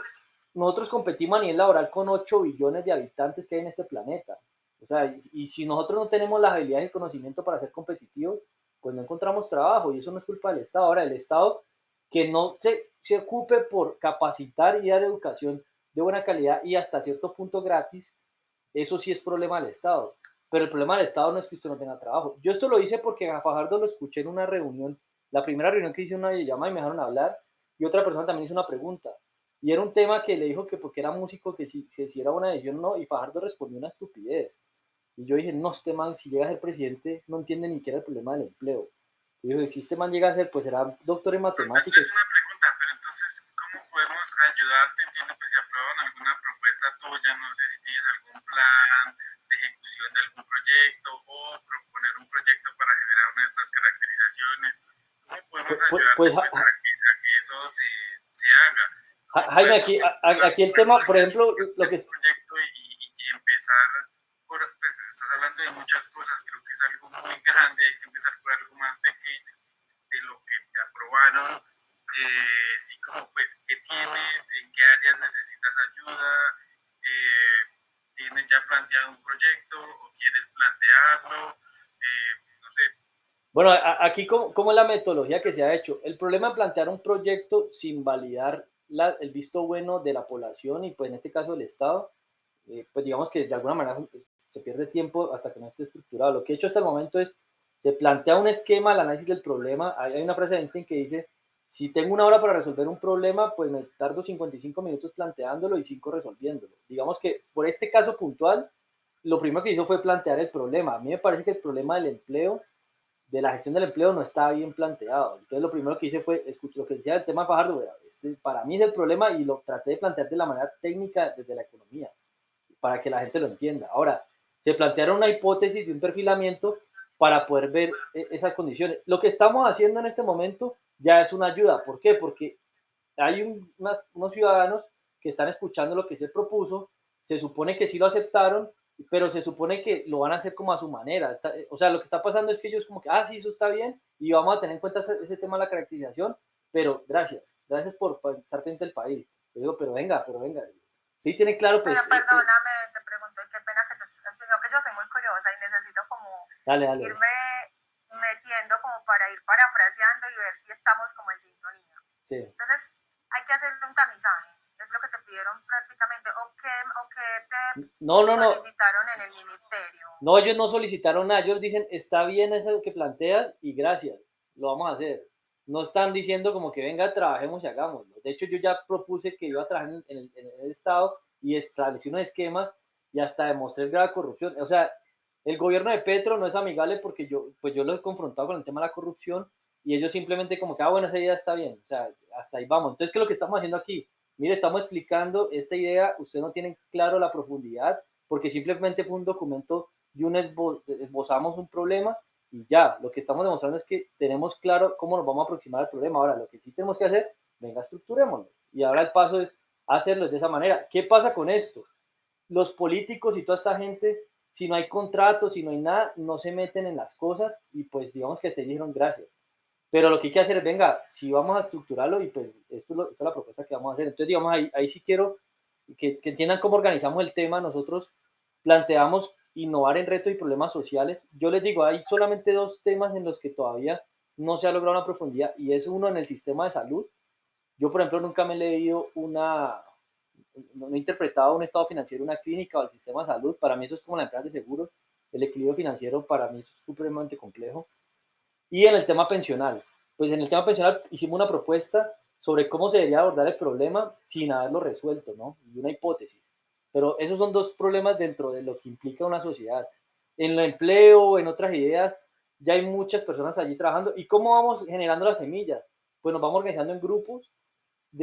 Nosotros competimos a nivel laboral con 8 billones de habitantes que hay en este planeta. O sea, y si nosotros no tenemos las habilidades y el conocimiento para ser competitivos, pues no encontramos trabajo y eso no es culpa del Estado. Ahora, el Estado que no se ocupe por capacitar y dar educación de buena calidad y hasta cierto punto gratis, eso sí es problema del Estado. Pero el problema del Estado no es que usted no tenga trabajo. Yo esto lo hice porque a Fajardo lo escuché en una reunión, la primera reunión que hice una llamada y me dejaron hablar, y otra persona también hizo una pregunta. Y era un tema que le dijo que porque era músico, que si era una decisión o no, y Fajardo respondió una estupidez. Y yo dije, no, este man, si llega a ser presidente, no entiende ni siquiera el problema del empleo. Y yo dije, si este man llega a ser, pues será doctor en matemáticas. Es una pregunta, pero entonces, ¿cómo podemos ayudarte? Entiendo, pues si aprueban alguna propuesta tuya, no sé si tienes algún plan de ejecución de algún proyecto o proponer un proyecto para generar una de estas caracterizaciones. ¿Cómo podemos ayudarte pues, a que eso se haga? Jaime, aquí el tema, por ejemplo, lo que es... proyecto y empezar por, pues estás hablando de muchas cosas, creo que es algo muy grande, hay que empezar por algo más pequeño de lo que te aprobaron, sí, como pues, ¿qué tienes? ¿En qué áreas necesitas ayuda? ¿Tienes ya planteado un proyecto o quieres plantearlo? No sé. Bueno, aquí cómo es la metodología que se ha hecho. El problema de plantear un proyecto sin validar el visto bueno de la población y pues en este caso del Estado, pues digamos que de alguna manera se pierde tiempo hasta que no esté estructurado. Lo que he hecho hasta el momento es, se plantea un esquema, el análisis del problema. Hay una frase de Einstein que dice, si tengo una hora para resolver un problema, pues me tardo 55 minutos planteándolo y 5 resolviéndolo. Digamos que por este caso puntual, lo primero que hizo fue plantear el problema. A mí me parece que el problema del empleo, de la gestión del empleo, no estaba bien planteado. Entonces lo primero que hice fue escuchar lo que decía el tema de Fajardo. Para mí es el problema y lo traté de plantear de la manera técnica desde la economía, para que la gente lo entienda. Ahora, se plantearon una hipótesis de un perfilamiento para poder ver esas condiciones. Lo que estamos haciendo en este momento ya es una ayuda. ¿Por qué? Porque hay unos ciudadanos que están escuchando lo que se propuso, se supone que sí lo aceptaron, pero se supone que lo van a hacer como a su manera. O sea, lo que está pasando es que ellos como que, ah, sí, eso está bien, y vamos a tener en cuenta ese tema de la caracterización, pero gracias por estar pendiente del país. Yo digo, pero venga. Sí, tiene claro, Pero pues, perdóname, te pregunto, qué pena que sino que yo soy muy curiosa y necesito como dale. irme metiendo como para ir parafraseando y ver si estamos como en sintonía. Sí. Entonces, hay que hacer un tamizaje, es lo que te pidieron prácticamente, o que te No. solicitaron en el ministerio. No, ellos no solicitaron nada, ellos dicen, está bien eso que planteas y gracias, lo vamos a hacer. No están diciendo como que venga, trabajemos y hagámoslo. De hecho, yo ya propuse que iba a trabajar en el Estado y establecí un esquema y hasta demostré el grado de corrupción. O sea, el gobierno de Petro no es amigable porque pues yo lo he confrontado con el tema de la corrupción y ellos simplemente como que, bueno, esa idea está bien, o sea, hasta ahí vamos. Entonces, ¿qué es lo que estamos haciendo aquí? Mire, estamos explicando esta idea, usted no tiene claro la profundidad porque simplemente fue un documento y esbozamos un problema y ya, lo que estamos demostrando es que tenemos claro cómo nos vamos a aproximar al problema. Ahora, lo que sí tenemos que hacer, venga, estructurémoslo. Y ahora el paso es hacerlo de esa manera. ¿Qué pasa con esto? Los políticos y toda esta gente, si no hay contratos, si no hay nada, no se meten en las cosas y pues digamos que se dijeron gracias. Pero lo que hay que hacer es, venga, si vamos a estructurarlo y pues esta es la propuesta que vamos a hacer. Entonces, digamos, ahí sí quiero que entiendan cómo organizamos el tema. Nosotros planteamos innovar en retos y problemas sociales. Yo les digo, hay solamente dos temas en los que todavía no se ha logrado una profundidad y es uno en el sistema de salud. Yo, por ejemplo, nunca me he leído no he interpretado un estado financiero, una clínica o el sistema de salud. Para mí eso es como la empresa de seguros. El equilibrio financiero para mí es supremamente complejo. Y en el tema pensional, pues en el tema pensional hicimos una propuesta sobre cómo se debería abordar el problema sin haberlo resuelto, ¿no? Y una hipótesis. Pero esos son dos problemas dentro de lo que implica una sociedad. En el empleo, en otras ideas, ya hay muchas personas allí trabajando. ¿Y cómo vamos generando las semillas? Pues nos vamos organizando en grupos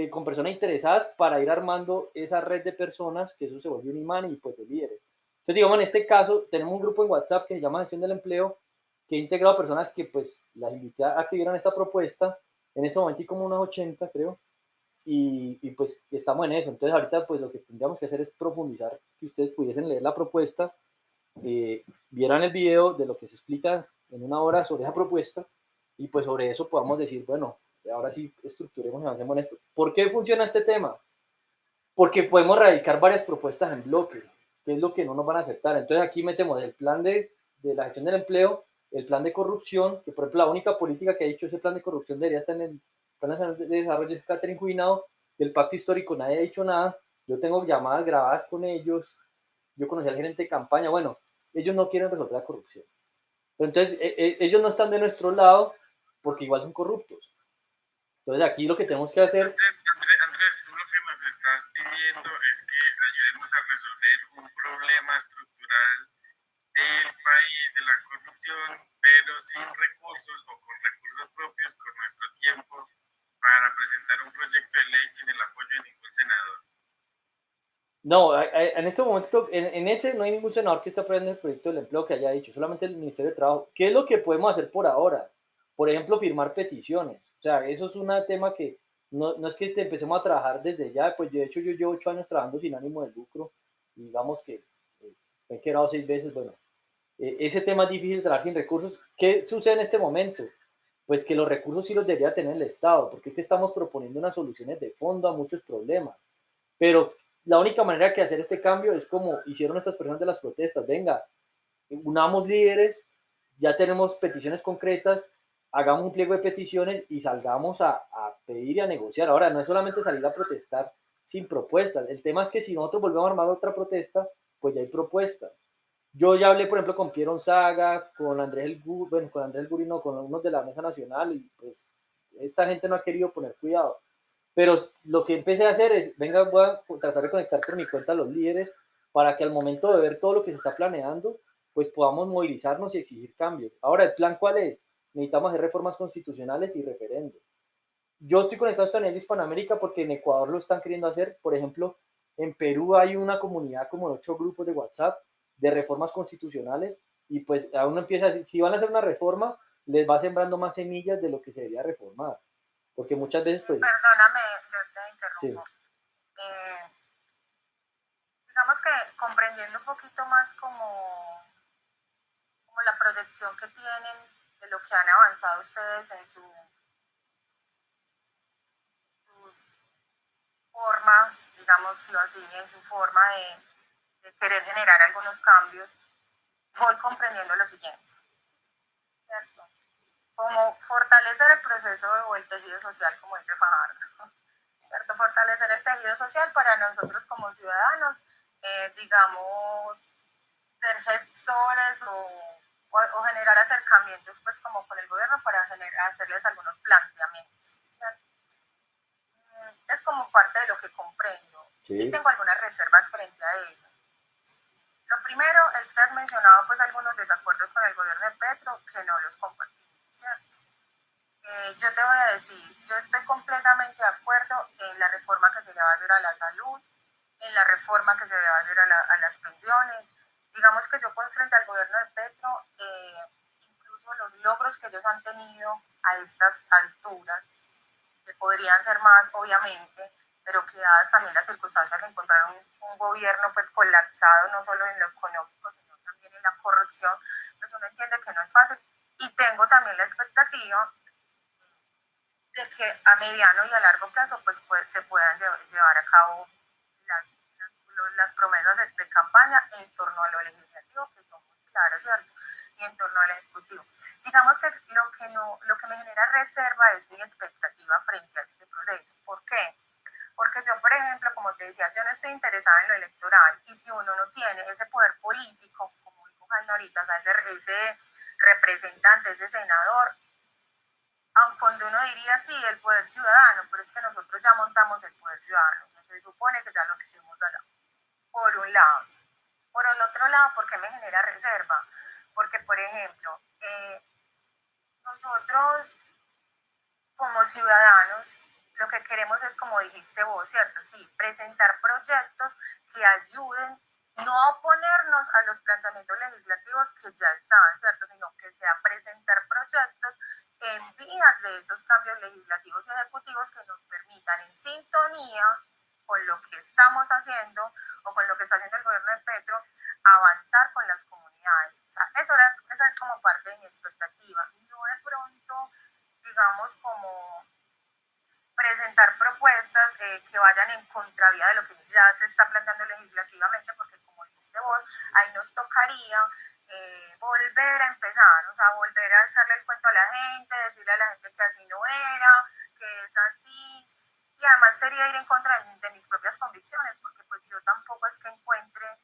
con personas interesadas para ir armando esa red de personas, que eso se vuelve un imán y pues de líderes. Entonces, digamos, en este caso, tenemos un grupo en WhatsApp que se llama Gestión del Empleo, que he integrado personas que pues las invité a que vieran esta propuesta. En ese momento hay como unas 80, creo, y pues estamos en eso. Entonces, ahorita pues lo que tendríamos que hacer es profundizar, que ustedes pudiesen leer la propuesta, vieran el video de lo que se explica en una hora sobre esa propuesta, y pues sobre eso podamos decir, bueno, ahora sí estructuremos y avancemos en esto. ¿Por qué funciona este tema? Porque podemos radicar varias propuestas en bloque, que es lo que no nos van a aceptar. Entonces aquí metemos el plan de la gestión del empleo, el plan de corrupción, que por ejemplo la única política que ha dicho ese plan de corrupción debería estar en el Plan Nacional de Desarrollo de Catherine Cuinado. Del pacto histórico nadie ha dicho nada. Yo tengo llamadas grabadas con ellos, yo conocí al gerente de campaña. Bueno, ellos no quieren resolver la corrupción. Pero entonces ellos no están de nuestro lado porque igual son corruptos. Entonces aquí lo que tenemos que hacer... Entonces, Andrés, tú lo que nos estás pidiendo es que ayudemos a resolver un problema estructural del país, de la corrupción, pero sin recursos o con recursos propios, con nuestro tiempo, para presentar un proyecto de ley sin el apoyo de ningún senador. No, en este momento, en ese no hay ningún senador que esté apoyando el proyecto del empleo que haya dicho, solamente el Ministerio de Trabajo. ¿Qué es lo que podemos hacer por ahora? Por ejemplo, firmar peticiones. O sea, eso es un tema que no es que empecemos a trabajar desde ya. Pues de hecho yo llevo 8 años trabajando sin ánimo de lucro y digamos que me he quedado 6 veces. Bueno, ese tema es difícil de trabajar sin recursos. ¿Qué sucede en este momento? Pues que los recursos sí los debería tener el Estado, porque es que estamos proponiendo unas soluciones de fondo a muchos problemas. Pero la única manera que hacer este cambio es como hicieron estas personas de las protestas. Venga, unamos líderes, ya tenemos peticiones concretas, hagamos un pliego de peticiones y salgamos a pedir y a negociar. Ahora, no es solamente salir a protestar sin propuestas. El tema es que si nosotros volvemos a armar otra protesta, pues ya hay propuestas. Yo ya hablé, por ejemplo, con Piero Saga, con Andrés El Gurino, con unos de la Mesa Nacional, y pues esta gente no ha querido poner cuidado. Pero lo que empecé a hacer es, venga, voy a tratar de conectar por mi cuenta a los líderes para que al momento de ver todo lo que se está planeando, pues podamos movilizarnos y exigir cambios. Ahora, ¿el plan cuál es? Necesitamos hacer reformas constitucionales y referendos. Yo estoy conectado a nivel de Hispanoamérica porque en Ecuador lo están queriendo hacer. Por ejemplo, en Perú hay una comunidad como de 8 grupos de WhatsApp de reformas constitucionales y pues a uno empieza a decir, si van a hacer una reforma, les va sembrando más semillas de lo que se debería reformar. Porque muchas veces, pues, Perdóname, yo te sí. interrumpo. digamos que comprendiendo un poquito más como la proyección que tienen de lo que han avanzado ustedes en su forma, digámoslo así, en su forma de querer generar algunos cambios, voy comprendiendo lo siguiente, ¿cierto? Como fortalecer el proceso o el tejido social, como dice Fajardo, ¿cierto? Fortalecer el tejido social para nosotros como ciudadanos, digamos, ser gestores o generar acercamientos pues como con el gobierno para hacerles algunos planteamientos, ¿cierto? Es como parte de lo que comprendo y tengo algunas reservas frente a ello. Lo primero es que has mencionado pues algunos desacuerdos con el gobierno de Petro que no los compartimos, ¿cierto? Yo te voy a decir, yo estoy completamente de acuerdo en la reforma que se le va a hacer a la salud, en la reforma que se le va a hacer a las pensiones. Digamos que yo frente al gobierno de Petro, incluso los logros que ellos han tenido a estas alturas, que podrían ser más obviamente, pero que dadas también las circunstancias de encontrar un gobierno pues colapsado no solo en lo económico, sino también en la corrupción, pues uno entiende que no es fácil. Y tengo también la expectativa de que a mediano y a largo plazo pues se puedan llevar a cabo las promesas de campaña en torno a lo legislativo, que son muy claras, ¿cierto? Y en torno al ejecutivo. Digamos que lo que me genera reserva es mi expectativa frente a este proceso. ¿Por qué? Porque yo, por ejemplo, como te decía, yo no estoy interesada en lo electoral, y si uno no tiene ese poder político, como dijo Jaime ahorita, o sea, ese representante, ese senador, aunque uno diría sí, el poder ciudadano, pero es que nosotros ya montamos el poder ciudadano, o sea, se supone que ya lo tenemos allá, por un lado. Por el otro lado, ¿por qué me genera reserva? Porque, por ejemplo, nosotros como ciudadanos, lo que queremos es, como dijiste vos, ¿cierto? Sí, presentar proyectos que ayuden no a oponernos a los planteamientos legislativos que ya están, ¿cierto? Sino que sea presentar proyectos en vías de esos cambios legislativos y ejecutivos que nos permitan, en sintonía con lo que estamos haciendo o con lo que está haciendo el gobierno de Petro, avanzar con las comunidades. O sea, esa es como parte de mi expectativa. No de pronto, digamos, como presentar propuestas que vayan en contravía de lo que ya se está planteando legislativamente, porque como dijiste vos, ahí nos tocaría volver a empezar, o sea, volver a echarle el cuento a la gente, decirle a la gente que así no era, que es así, y además sería ir en contra de mis propias convicciones, porque pues yo tampoco es que encuentre,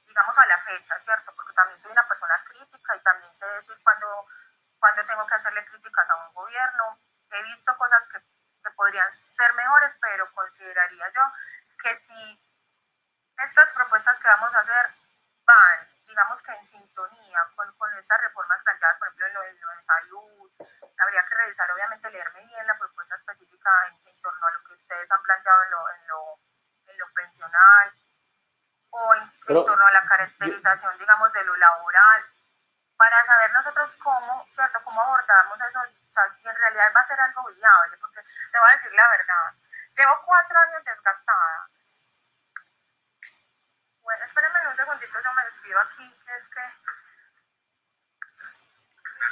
digamos, a la fecha, ¿cierto? Porque también soy una persona crítica y también sé decir cuando tengo que hacerle críticas a un gobierno. He visto cosas que podrían ser mejores, pero consideraría yo que si estas propuestas que vamos a hacer van, digamos que en sintonía con estas reformas planteadas, por ejemplo, en lo de salud, habría que revisar, obviamente, leerme bien la propuesta específica en torno a lo que ustedes han planteado en lo pensional, o en torno a la caracterización, digamos, de lo laboral, para saber nosotros cómo, ¿cierto?, cómo abordamos eso, o sea, si en realidad va a ser algo viable, porque te voy a decir la verdad, llevo 4 años desgastada. Bueno, espérenme un segundito, yo me despido aquí, es que...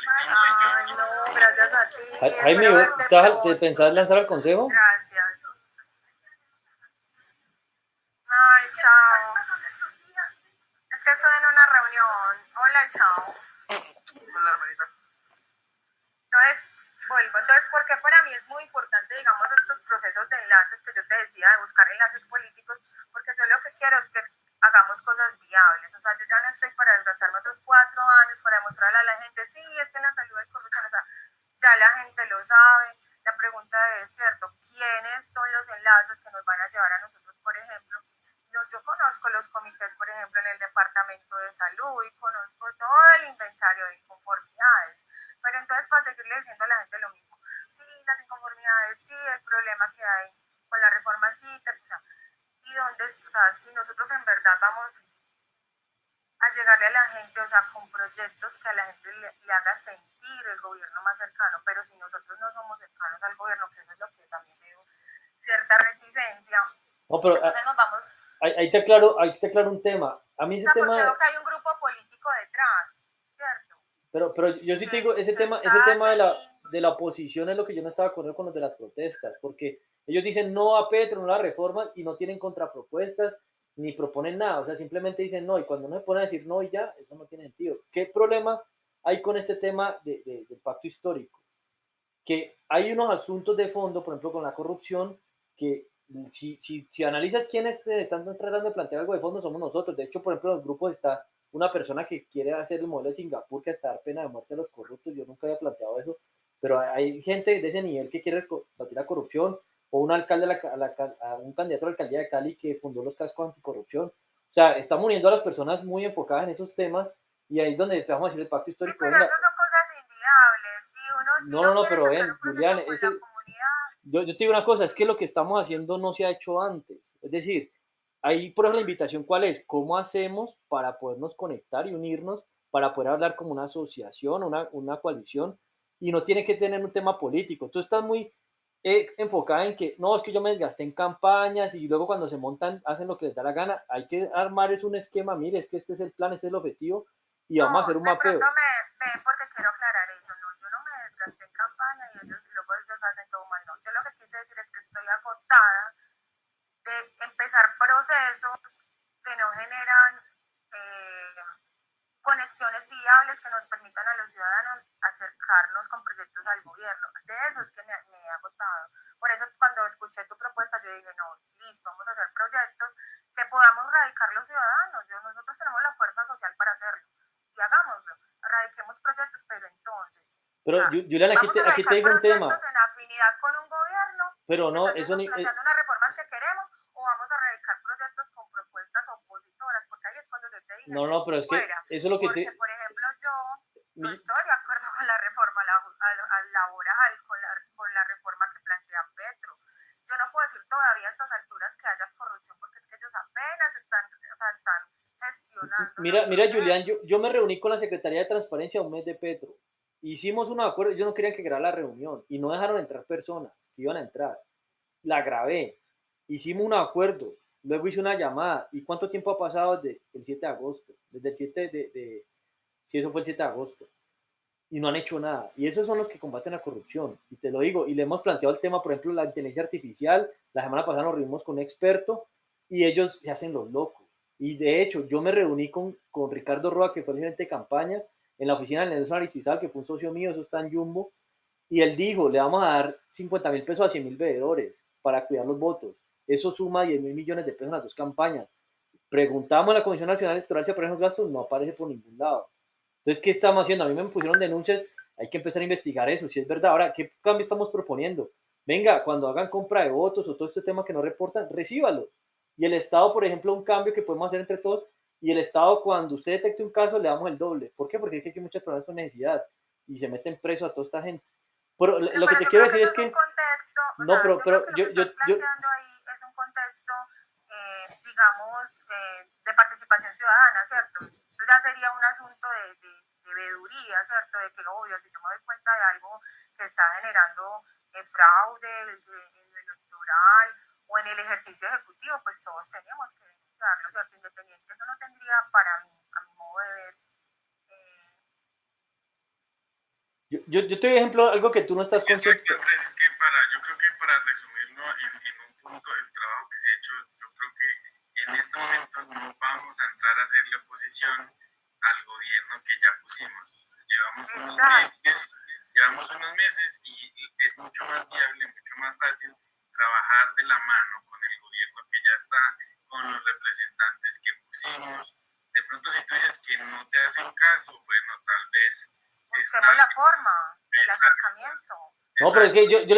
Ay, no, gracias a ti, Jaime, ¿te pensás lanzar al consejo? Gracias. Ay, chao. Es que estoy en una reunión. Hola, chao. Hola, hermanita. Entonces, vuelvo. Entonces, porque para mí es muy importante, digamos, estos procesos de enlaces que yo te decía, de buscar enlaces políticos, porque yo lo que quiero es que hagamos cosas viables. O sea, yo ya no estoy para desgastarme otros 4 años para demostrarle a la gente, sí, es que en la salud hay corrupción, o sea, ya la gente lo sabe. La pregunta es, ¿cierto?, ¿quiénes son los enlaces que nos van a llevar a nosotros, por ejemplo? Yo conozco los comités, por ejemplo, en el Departamento de Salud, y conozco todo el inventario de inconformidades. Pero entonces, para seguirle diciendo a la gente lo mismo, sí, las inconformidades, sí, el problema que hay con la reforma, sí, o sea, y dónde, o sea, si nosotros en verdad vamos a llegarle a la gente, o sea, con proyectos que a la gente le haga sentir el gobierno más cercano, pero si nosotros no somos cercanos al gobierno, que eso es lo que también veo cierta reticencia, No, pero entonces nos vamos ahí te aclaro un tema. A mí O ese sea, porque tema, veo que hay un grupo político detrás, ¿cierto? pero yo sí te digo, Que ese está tema teniendo, de la oposición es lo que yo no estaba de acuerdo con los de las protestas, porque ellos dicen no a Petro, no a la reforma y no tienen contrapropuestas ni proponen nada, o sea, simplemente dicen no y cuando uno se pone a decir no y ya, eso no tiene sentido. ¿Qué problema hay con este tema del pacto histórico? Que hay unos asuntos de fondo, por ejemplo, con la corrupción, que si analizas quiénes están tratando de plantear algo de fondo, somos nosotros. De hecho, por ejemplo, en los grupos está una persona que quiere hacer el modelo de Singapur, que hasta dar pena de muerte a los corruptos. Yo nunca había planteado eso, pero hay gente de ese nivel que quiere combatir la corrupción, o un alcalde, un candidato a la alcaldía de Cali que fundó los cascos anticorrupción. O sea, estamos uniendo a las personas muy enfocadas en esos temas y ahí es donde vamos a decir el pacto sí, histórico. pero Venga, eso son cosas inviables. Si no, no, uno no, quiere pero sacar ven, un Julián, proyecto con la comunidad, yo te digo una cosa, es que lo que estamos haciendo no se ha hecho antes. Es decir, ahí por eso la invitación, ¿cuál es? ¿Cómo hacemos para podernos conectar y unirnos, para poder hablar como una asociación, una coalición? Y no tiene que tener un tema político. Tú estás muy enfocada en que, no, es que yo me desgasté en campañas y luego cuando se montan hacen lo que les da la gana. Hay que armar es un esquema, mire, es que este es el plan, este es el objetivo y no, vamos a hacer un de pronto mapeo. ven porque quiero aclarar eso, no, yo no me desgasté en campaña y luego ellos hacen todo mal, no, yo lo que quise decir es que estoy agotada de empezar procesos que no generan eh, conexiones viables que nos permitan a los ciudadanos acercarnos con proyectos al gobierno. De eso es que me he agotado. Por eso cuando escuché tu propuesta yo dije, no, listo, vamos a hacer proyectos que podamos radicar los ciudadanos. Nosotros tenemos la fuerza social para hacerlo y hagámoslo. Radiquemos proyectos, pero entonces, o Pero, sea, Julián, vamos a aquí te radicar digo un proyectos tema, en afinidad con un gobierno pero que no, tal vez eso nos ni, planteando unas reformas que queremos o vamos a radicar proyectos con propuestas opositoras, porque ahí es cuando yo te dije, no, no, pero es que fuera, eso es lo que porque te... por ejemplo yo mi- estoy de acuerdo con la reforma laboral, con la reforma que plantea Petro. Yo no puedo decir todavía a estas alturas que haya corrupción porque es que ellos apenas están, o sea, están gestionando los mira, Julián, procesos. yo me reuní con la Secretaría de Transparencia un mes de Petro. Hicimos un acuerdo, ellos no querían que grabara la reunión y no dejaron entrar personas que iban a entrar. La grabé, hicimos un acuerdo, luego hice una llamada. ¿Y cuánto tiempo ha pasado desde el 7 de agosto? Desde el 7 sí, eso fue el 7 de agosto. Y no han hecho nada. Y esos son los que combaten la corrupción. Y te lo digo, y le hemos planteado el tema, por ejemplo, la inteligencia artificial. La semana pasada nos reunimos con un experto y ellos se hacen los locos. Y de hecho, yo me reuní con Ricardo Roa, que fue el gerente de campaña, en la oficina de Nelson Aristizal, que fue un socio mío, eso está en Jumbo, y él dijo, le vamos a dar 50.000 pesos a 100.000 veedores para cuidar los votos. Eso suma 10.000 millones de pesos en las dos campañas. Preguntamos a la Comisión Nacional Electoral si aparecen los gastos, no aparece por ningún lado. Entonces, ¿qué estamos haciendo? A mí me pusieron denuncias, hay que empezar a investigar eso, si es verdad. Ahora, ¿qué cambio estamos proponiendo? Venga, cuando hagan compra de votos o todo este tema que no reportan, recíbalos. Y el Estado, por ejemplo, un cambio que podemos hacer entre todos, y el Estado, cuando usted detecte un caso, le damos el doble. ¿Por qué? Porque es que hay muchas personas con necesidad y se meten preso a toda esta gente. Pero lo que Pero te yo quiero creo que decir eso es es un que, contexto, o no, sea, yo creo pero que lo que estás planteando ahí es un contexto, digamos, de participación ciudadana, ¿cierto? Eso ya sería un asunto de veeduría, ¿cierto? De que, obvio, si yo me doy cuenta de algo que está generando fraude en lo electoral o en el ejercicio ejecutivo, pues todos tenemos que denunciarlo, ¿cierto? Independiente, eso no tendría para mí, a mi modo de ver, eh, yo te doy ejemplo, algo que tú no estás consciente. Exacto, Andrés, es que yo creo que para resumirlo en un punto del trabajo que se ha hecho, yo creo que en este momento no vamos a entrar a hacerle oposición al gobierno que ya pusimos. Llevamos unos meses y es mucho más viable, mucho más fácil trabajar de la mano con el gobierno que ya está, con los representantes que pusimos. De pronto si tú dices que no te hacen caso, bueno, tal vez busquemos la forma, el acercamiento. No, pero es que yo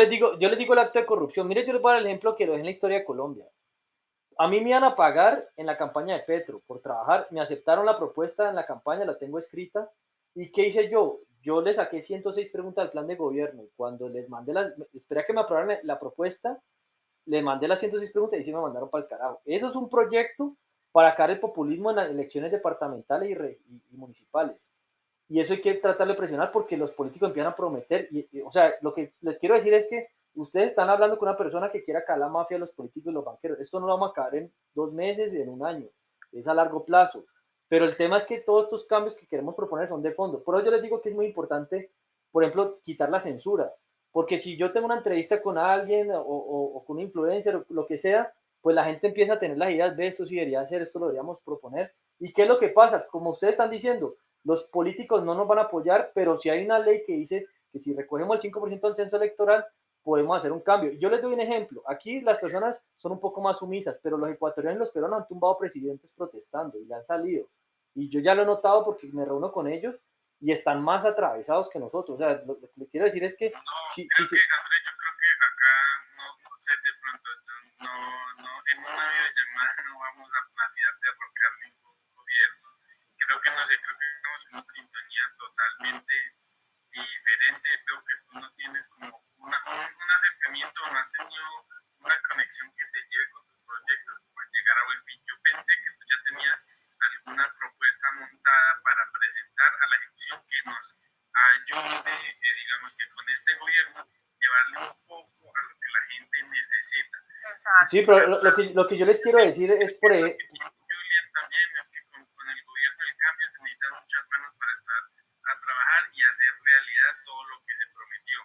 les digo el acto de corrupción. Mire, yo les voy a dar el ejemplo que lo es en la historia de Colombia. A mí me iban a pagar en la campaña de Petro por trabajar, me aceptaron la propuesta en la campaña, la tengo escrita. ¿Y qué hice yo? Yo le saqué 106 preguntas al plan de gobierno y cuando les mandé esperé a que me aprobaran la propuesta, les mandé las 106 preguntas y sí me mandaron para el carajo. Eso es un proyecto para sacar el populismo en las elecciones departamentales y municipales. Y eso hay que tratar de presionar porque los políticos empiezan a prometer. O sea, lo que les quiero decir es que ustedes están hablando con una persona que quiere acabar la mafia de los políticos y los banqueros. Esto no lo vamos a acabar en 2 meses, en un año. Es a largo plazo. Pero el tema es que todos estos cambios que queremos proponer son de fondo. Por eso yo les digo que es muy importante, por ejemplo, quitar la censura. Porque si yo tengo una entrevista con alguien o con un influencer o lo que sea, pues la gente empieza a tener las ideas, de esto sí debería hacer, esto lo deberíamos proponer. ¿Y qué es lo que pasa? Como ustedes están diciendo, los políticos no nos van a apoyar, pero si hay una ley que dice que si recogemos el 5% del censo electoral, podemos hacer un cambio. Yo les doy un ejemplo. Aquí las personas son un poco más sumisas, pero los ecuatorianos y los peruanos han tumbado presidentes protestando y le han salido. Y yo ya lo he notado porque me reúno con ellos y están más atravesados que nosotros. O sea, lo que les quiero decir es que... No, sí, creo sí, que, Andrés, yo creo que acá, no sé, de pronto, en una videollamada no vamos a planear derrocar ningún gobierno. Creo que estamos en una sintonía totalmente diferente. Veo que tú no tienes como un acercamiento, no has tenido una conexión que te lleve con tus proyectos para llegar a buen fin. Yo pensé que tú ya tenías alguna propuesta montada para presentar a la ejecución que nos ayude, digamos que con este gobierno, llevarle un poco a lo que la gente necesita. Exacto. sí, pero lo que yo les quiero decir es por Lo que dijo Julian también es que con el gobierno del cambio se necesitan muchas manos para entrar a trabajar y hacer realidad todo lo que se prometió.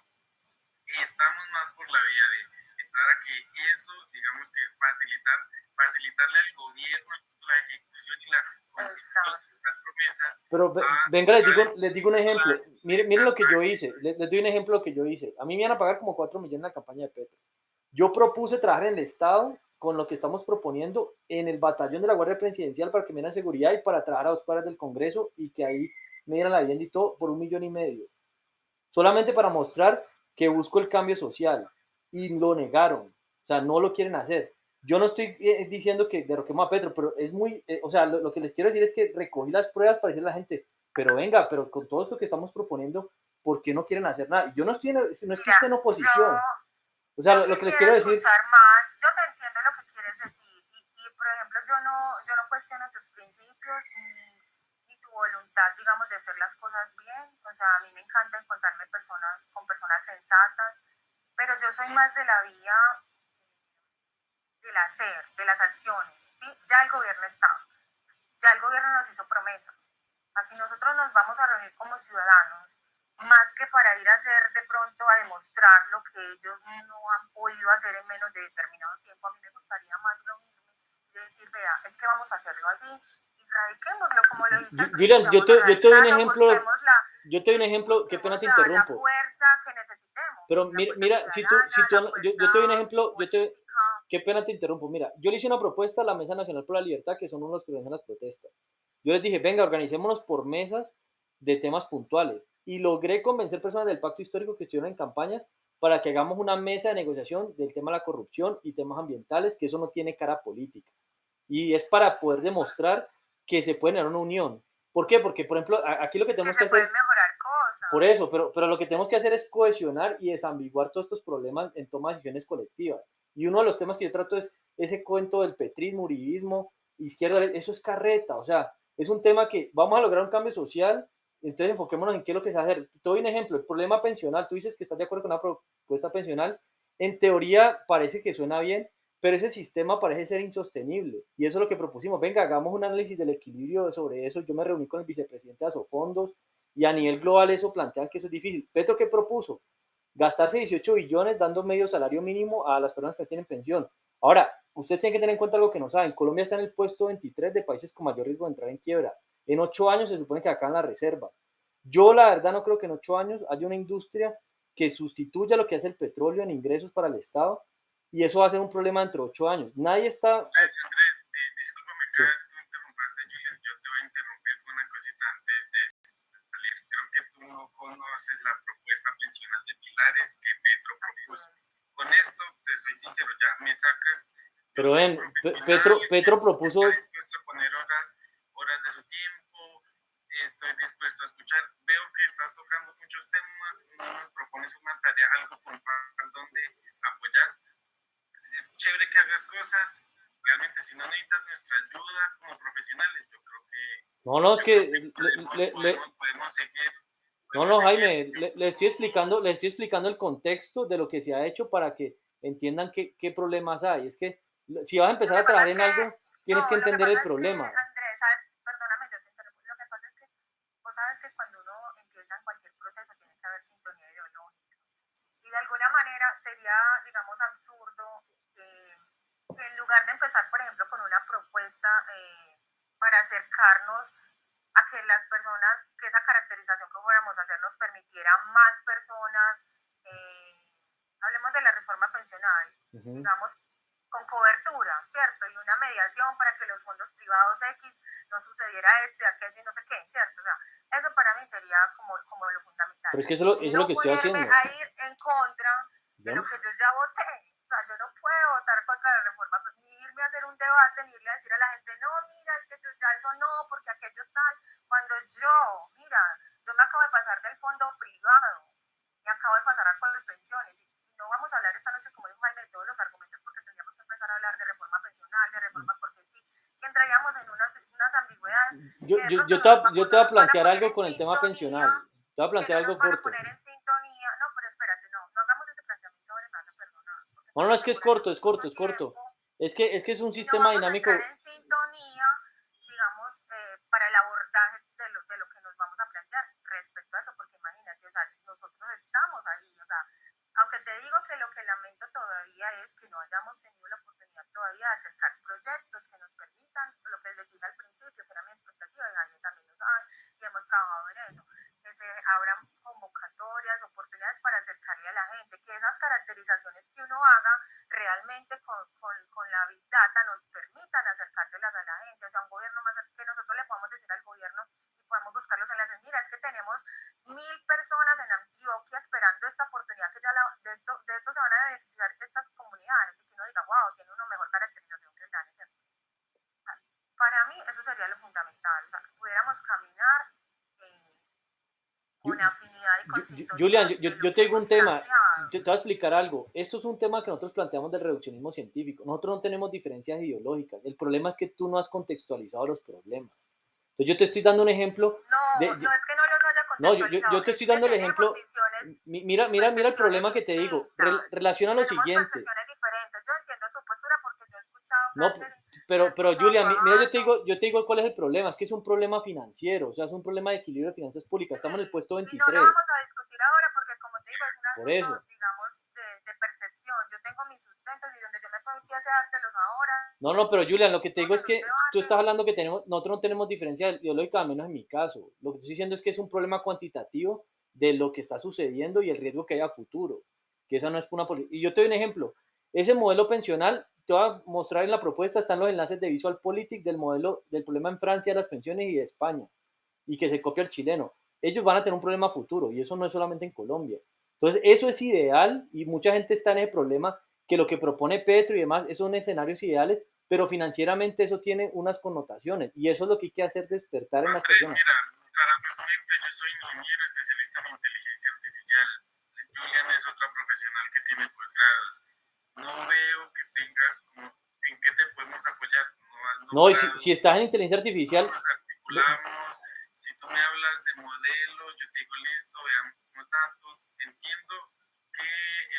Estamos más por la vía de entrar a que eso, digamos que facilitarle al gobierno la ejecución y la consecución de las promesas. Pero venga, les digo un ejemplo. Miren lo que yo hice. Les doy un ejemplo de lo que yo hice. A mí me iban a pagar como 4 millones en la campaña de Petro. Yo propuse trabajar en el Estado con lo que estamos proponiendo en el batallón de la Guardia Presidencial para que me dieran seguridad y para trabajar a 2 cuadras del Congreso y que ahí me dieran la vivienda y todo por 1,5 millones. Solamente para mostrar que busco el cambio social. Y lo negaron. O sea, no lo quieren hacer. Yo no estoy diciendo que derroquemos a Petro, pero es muy, o sea, lo que les quiero decir es que recogí las pruebas para decirle a la gente, pero venga, pero con todo esto que estamos proponiendo, ¿por qué no quieren hacer nada? Yo no estoy, no es que esté en oposición. O sea, lo que les quiero decir... escuchar más, yo te entiendo lo que quieres decir y por ejemplo yo no cuestiono tus principios ni tu voluntad, digamos, de hacer las cosas bien. O sea, a mí me encanta encontrarme con personas sensatas, pero yo soy más de la vía del hacer, de las acciones, ¿sí? Ya el gobierno está, ya el gobierno nos hizo promesas. Así nosotros nos vamos a reunir como ciudadanos, más que para ir a hacer de pronto a demostrar lo que ellos no han podido hacer en menos de determinado tiempo. A mí me gustaría más reunirme y decir, vea, es que vamos a hacerlo así y radiquémoslo como lo dice al Julian, principio. yo te doy un ejemplo, yo te doy un ejemplo, qué pena te interrumpo. La fuerza que necesitemos. Pero mira, si tú, yo te doy un ejemplo, qué pena te interrumpo. Mira, yo le hice una propuesta a la Mesa Nacional por la Libertad, que son unos que organizan las protestas. Yo les dije, venga, organicémonos por mesas de temas puntuales. Y logré convencer personas del pacto histórico que estuvieron en campañas para que hagamos una mesa de negociación del tema de la corrupción y temas ambientales, que eso no tiene cara política. Y es para poder demostrar que se puede tener una unión. ¿Por qué? Porque, por ejemplo, aquí lo que tenemos que hacer... mejorar cosas. Por eso, pero lo que tenemos que hacer es cohesionar y desambiguar todos estos problemas en toma de decisiones colectivas. Y uno de los temas que yo trato es ese cuento del petrismo, uribismo, izquierda, eso es carreta, o sea, es un tema que vamos a lograr un cambio social, entonces enfoquémonos en qué es lo que se va a hacer. Te doy un ejemplo, el problema pensional, tú dices que estás de acuerdo con una propuesta pensional, en teoría parece que suena bien, pero ese sistema parece ser insostenible. Y eso es lo que propusimos. Venga, hagamos un análisis del equilibrio sobre eso. Yo me reuní con el vicepresidente de Asofondos y a nivel global eso plantean que eso es difícil. ¿Petro qué propuso? Gastarse 18 billones dando medio salario mínimo a las personas que tienen pensión. Ahora, ustedes tienen que tener en cuenta algo que no saben. Colombia está en el puesto 23 de países con mayor riesgo de entrar en quiebra. En 8 años se supone que acá en la reserva. Yo la verdad no creo que en 8 años haya una industria que sustituya lo que hace el petróleo en ingresos para el Estado y eso va a ser un problema dentro de 8 años. Nadie está... Andrés, discúlpame que tú interrumpaste, Julian. Yo te voy a interrumpir con una cosita antes de salir. Creo que tú no conoces la propuesta pensional de Pilares que Petro propuso. Con esto, te soy sincero, ya me sacas. Pero ven, Petro propuso... Está dispuesto a poner horas de su tiempo, estoy dispuesto a escuchar. Veo que estás tocando muchos temas, no nos propones una tarea, algo puntual donde apoyar. Es chévere que hagas cosas. Realmente, si no necesitas nuestra ayuda como profesionales, yo creo que No, es que... podemos seguir No, no, Jaime, le estoy explicando el contexto de lo que se ha hecho para que entiendan qué problemas hay. Es que si vas a Lo empezar que a pasa trabajar es en que, algo, tienes que no, lo que entender el pasa es que, problema. Andrés, ¿sabes? Perdóname, yo te interrumpo. Lo que pasa es que vos sabes que cuando uno empieza en cualquier proceso tiene que haber sintonía ideológica. Y de alguna manera sería, digamos, absurdo que en lugar de empezar, por ejemplo, con una propuesta para acercarnos a que las personas, que esa caracterización que fuéramos a hacer nos permitiera más personas, hablemos de la reforma pensional, digamos, con cobertura, ¿cierto? Y una mediación para que los fondos privados X no sucediera esto y aquello y no sé qué, ¿cierto? O sea, eso para mí sería como lo fundamental. Pero es que eso es lo No que estoy ponerme haciendo. a ir en contra de lo que yo ya voté. O sea, yo no puedo votar contra la reforma, ni irme a hacer un debate, ni irle a decir a la gente, no, mira, es que yo ya eso no, porque aquello tal. Cuando yo me acabo de pasar del fondo privado, me acabo de pasar a Colpensiones, y no vamos a hablar esta noche, como dijo Jaime, de todos los argumentos, porque tendríamos que empezar a hablar de reforma pensional, de reforma porque sí, que entraríamos en unas ambigüedades Yo, que de yo, pronto yo, te, no nos, voy- yo te no voy a nos van a plantear poner algo en con el tema sintonía, pensional. Te voy a que no plantear nos algo van a corto. poner en sintonía. No, pero espérate, no hagamos ese planteamiento ahora, me vas a perdonar, porque No, no, nos es que es corto, demoraríamos es mucho corto, es corto. tiempo Es que es un y no sistema vamos a entrar dinámico. en sintonía, digamos, para el abordaje de lo que nos vamos a plantear respecto a eso, porque imagínate, o sea, nosotros estamos ahí, o sea, aunque te digo que lo que lamento todavía es que no hayamos tenido la oportunidad todavía de acercar proyectos que nos permitan, lo que les dije al principio, que era mi expectativa, y Jaime también lo sabe, y hemos trabajado en eso, que se abran convocatorias, oportunidades para acercarle a la gente, que esas caracterizaciones que uno haga realmente con la Big Data nos permitan acercárselas a la gente, o sea, un gobierno más, que nosotros le podamos decir al gobierno y podemos buscar los enlaces, mira, es que tenemos 1000 personas en Antioquia esperando esta oportunidad, que ya de esto se van a beneficiar estas comunidades, y que uno diga, wow, tiene una mejor caracterización que el DANE. Para mí eso sería lo fundamental, o sea, que pudiéramos caminar con afinidad y con sintonía Julian, de lo yo que te digo hemos un tema, planteado. te voy a explicar algo. Esto es un tema que nosotros planteamos del reduccionismo científico. Nosotros no tenemos diferencias ideológicas. El problema es que tú no has contextualizado los problemas. Entonces yo te estoy dando un ejemplo No, de, no es que no los haya no, contextualizado, yo te es estoy que dando el tenemos ejemplo. visiones Mira, y mira el percepciones problema que te digo. distintas. Relaciona lo Tenemos siguiente. percepciones diferentes. Yo entiendo tu postura porque yo he escuchado No, Catherine y he pero escuchado a Julia, mira, Fajardo. yo te digo cuál es el problema. Es que es un problema financiero, o sea, es un problema de equilibrio de finanzas públicas. Estamos en el Sí, puesto y no lo 23. vamos a discutir ahora porque, como te digo, es un Por asunto, eso. digamos, de percepción. Yo tengo mis sustentos y donde yo me empiece a dártelos ahora, No, no, pero Julian, lo que te digo es en un que tú debate. estás hablando que nosotros no tenemos diferencia ideológica, al menos en mi caso. Lo que estoy diciendo es que es un problema cuantitativo de lo que está sucediendo y el riesgo que hay a futuro. Que esa no es una política. Y yo te doy un ejemplo. Ese modelo pensional, te voy a mostrar en la propuesta, están los enlaces de VisualPolitik del modelo, del problema en Francia de las pensiones y de España, y que se copia el chileno. Ellos van a tener un problema futuro, y eso no es solamente en Colombia. Entonces, eso es ideal, y mucha gente está en el problema que lo que propone Petro y demás, esos son escenarios ideales, pero financieramente eso tiene unas connotaciones, y eso es lo que hay que hacer, despertar en las Andrés, personas. mira, para resumirte, yo soy ingeniero especialista en inteligencia artificial. Julian es otra profesional que tiene posgrados. No veo que tengas como en qué te podemos apoyar. No has No, y logrado, si estás en inteligencia no artificial, nos articulamos. Si tú me hablas de modelos, yo te digo listo, veamos datos. Entiendo que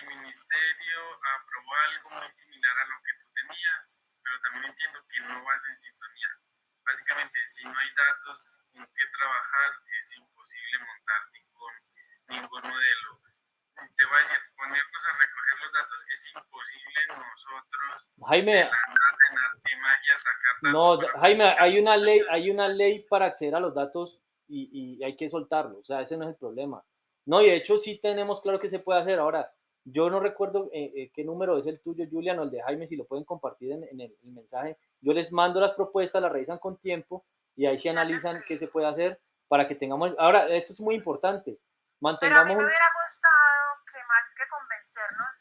el ministerio aprobó algo muy similar a lo que tú tenías, pero también entiendo que no vas en sintonía. Básicamente, si no hay datos con qué trabajar, es imposible montar ningún modelo. Te voy a decir, ponernos a recoger los datos, es imposible nosotros de Jaime, la nada en arte y magia sacar datos no, para Jaime, justificar. hay una ley para acceder a los datos y hay que soltarlos, o sea, ese no es el problema. No, y de hecho sí tenemos claro que se puede hacer. Ahora, yo no recuerdo qué número es el tuyo, Julian, o el de Jaime, si lo pueden compartir en el mensaje. Yo les mando las propuestas, las revisan con tiempo y ahí se Ya te analizan qué se escribo. puede hacer para que tengamos. Ahora, esto es muy importante. Pero a mí Mantengamos me un. hubiera gustado que más que convencernos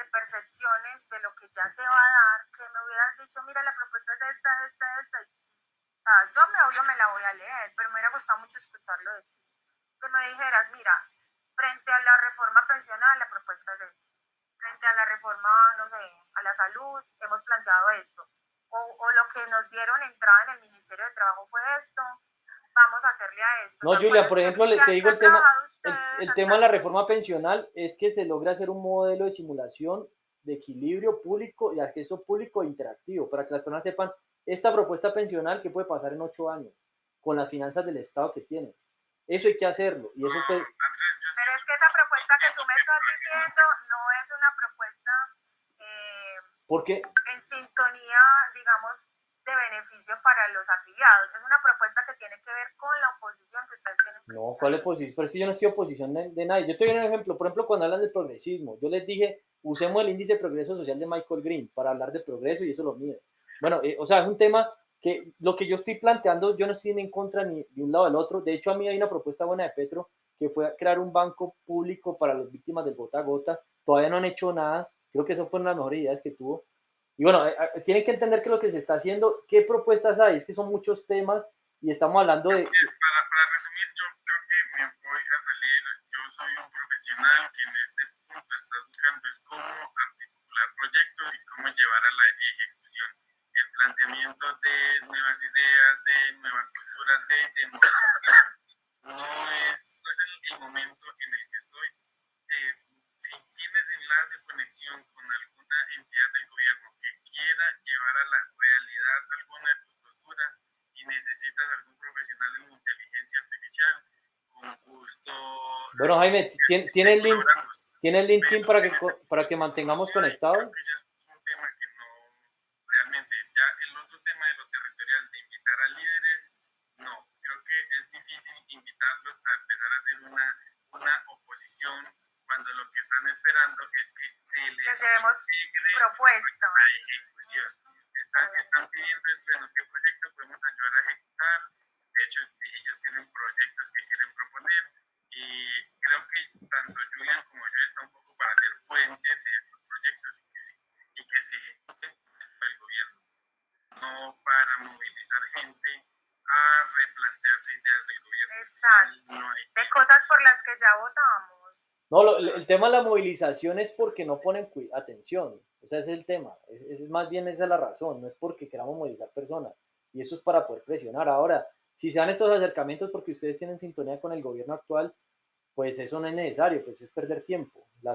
de percepciones de lo que ya se va a dar, que me hubieras dicho, mira, la propuesta es esta. O sea, yo obvio me la voy a leer, pero me hubiera gustado mucho escucharlo de ti. Que me dijeras, mira, frente a la reforma pensional, la propuesta es esta. Frente a la reforma, no sé, a la salud, hemos planteado esto. O lo que nos dieron entrada en el Ministerio de Trabajo fue esto. vamos a hacerle a esto. No, O sea, Julia, ¿cuál por es ejemplo, que te digo han trabajado ustedes el hasta tema de la ahora? reforma pensional es que se logra hacer un modelo de simulación de equilibrio público y acceso público e interactivo, para que las personas sepan esta propuesta pensional que puede pasar en 8 años, con las finanzas del Estado que tiene. Eso hay que hacerlo, y eso fue, Andrés, yo Pero es siento que esa propuesta que tú entiendo me que estás no hemos diciendo no es una propuesta eh, porque, en sintonía, digamos, de beneficio para los afiliados. Es una propuesta que tiene que ver con la oposición que ustedes tienen no, ¿cuál es precisamente. posición? Pero es que yo no estoy en oposición de nadie. Yo te doy un ejemplo, por ejemplo, cuando hablan del progresismo, yo les dije, usemos el índice de progreso social de Michael Green para hablar de progreso y eso lo mide. Bueno, o sea, es un tema que lo que yo estoy planteando, yo no estoy en contra ni de un lado del otro. De hecho, a mí hay una propuesta buena de Petro que fue crear un banco público para las víctimas del gota a gota. Todavía no han hecho nada. Creo que eso fue una de las mejores ideas que tuvo. Y bueno, tienen que entender que lo que se está haciendo, ¿qué propuestas hay? Es que son muchos temas y estamos hablando de para resumir, yo creo que me voy a salir. Yo soy un profesional que en este punto está buscando es cómo articular proyectos y cómo llevar a la ejecución. El planteamiento de nuevas ideas, de nuevas posturas, de demostrar, no es el momento en el que estoy. Si tienes enlace o conexión con alguna entidad del gobierno que quiera llevar a la realidad alguna de tus posturas y necesitas algún profesional en inteligencia artificial, con gusto bueno, Jaime, te colaboramos. ¿tiene el LinkedIn Pero en este para punto que sí mantengamos creo conectados? que ya es un tema que no realmente, ya el otro tema de lo territorial, de invitar a líderes, no, creo que es difícil invitarlos a empezar a hacer una oposición cuando lo que están esperando es que se Que les llevemos integre propuesta. la ejecución. Están pidiendo es, bueno, ¿qué proyecto podemos ayudar a ejecutar? De hecho, ellos tienen proyectos que quieren proponer y creo que tanto Julian como yo está un poco para ser puente de esos proyectos y que se ejecuten por el gobierno, no para movilizar gente a replantearse ideas del gobierno. Exacto. No hay De cosas por las que ya votamos. No, el tema de la movilización es porque no ponen atención. O sea, ese es el tema. Es más bien esa es la razón. No es porque queramos movilizar personas. Y eso es para poder presionar. Ahora, si se dan estos acercamientos porque ustedes tienen sintonía con el gobierno actual, pues eso no es necesario, pues es perder tiempo. El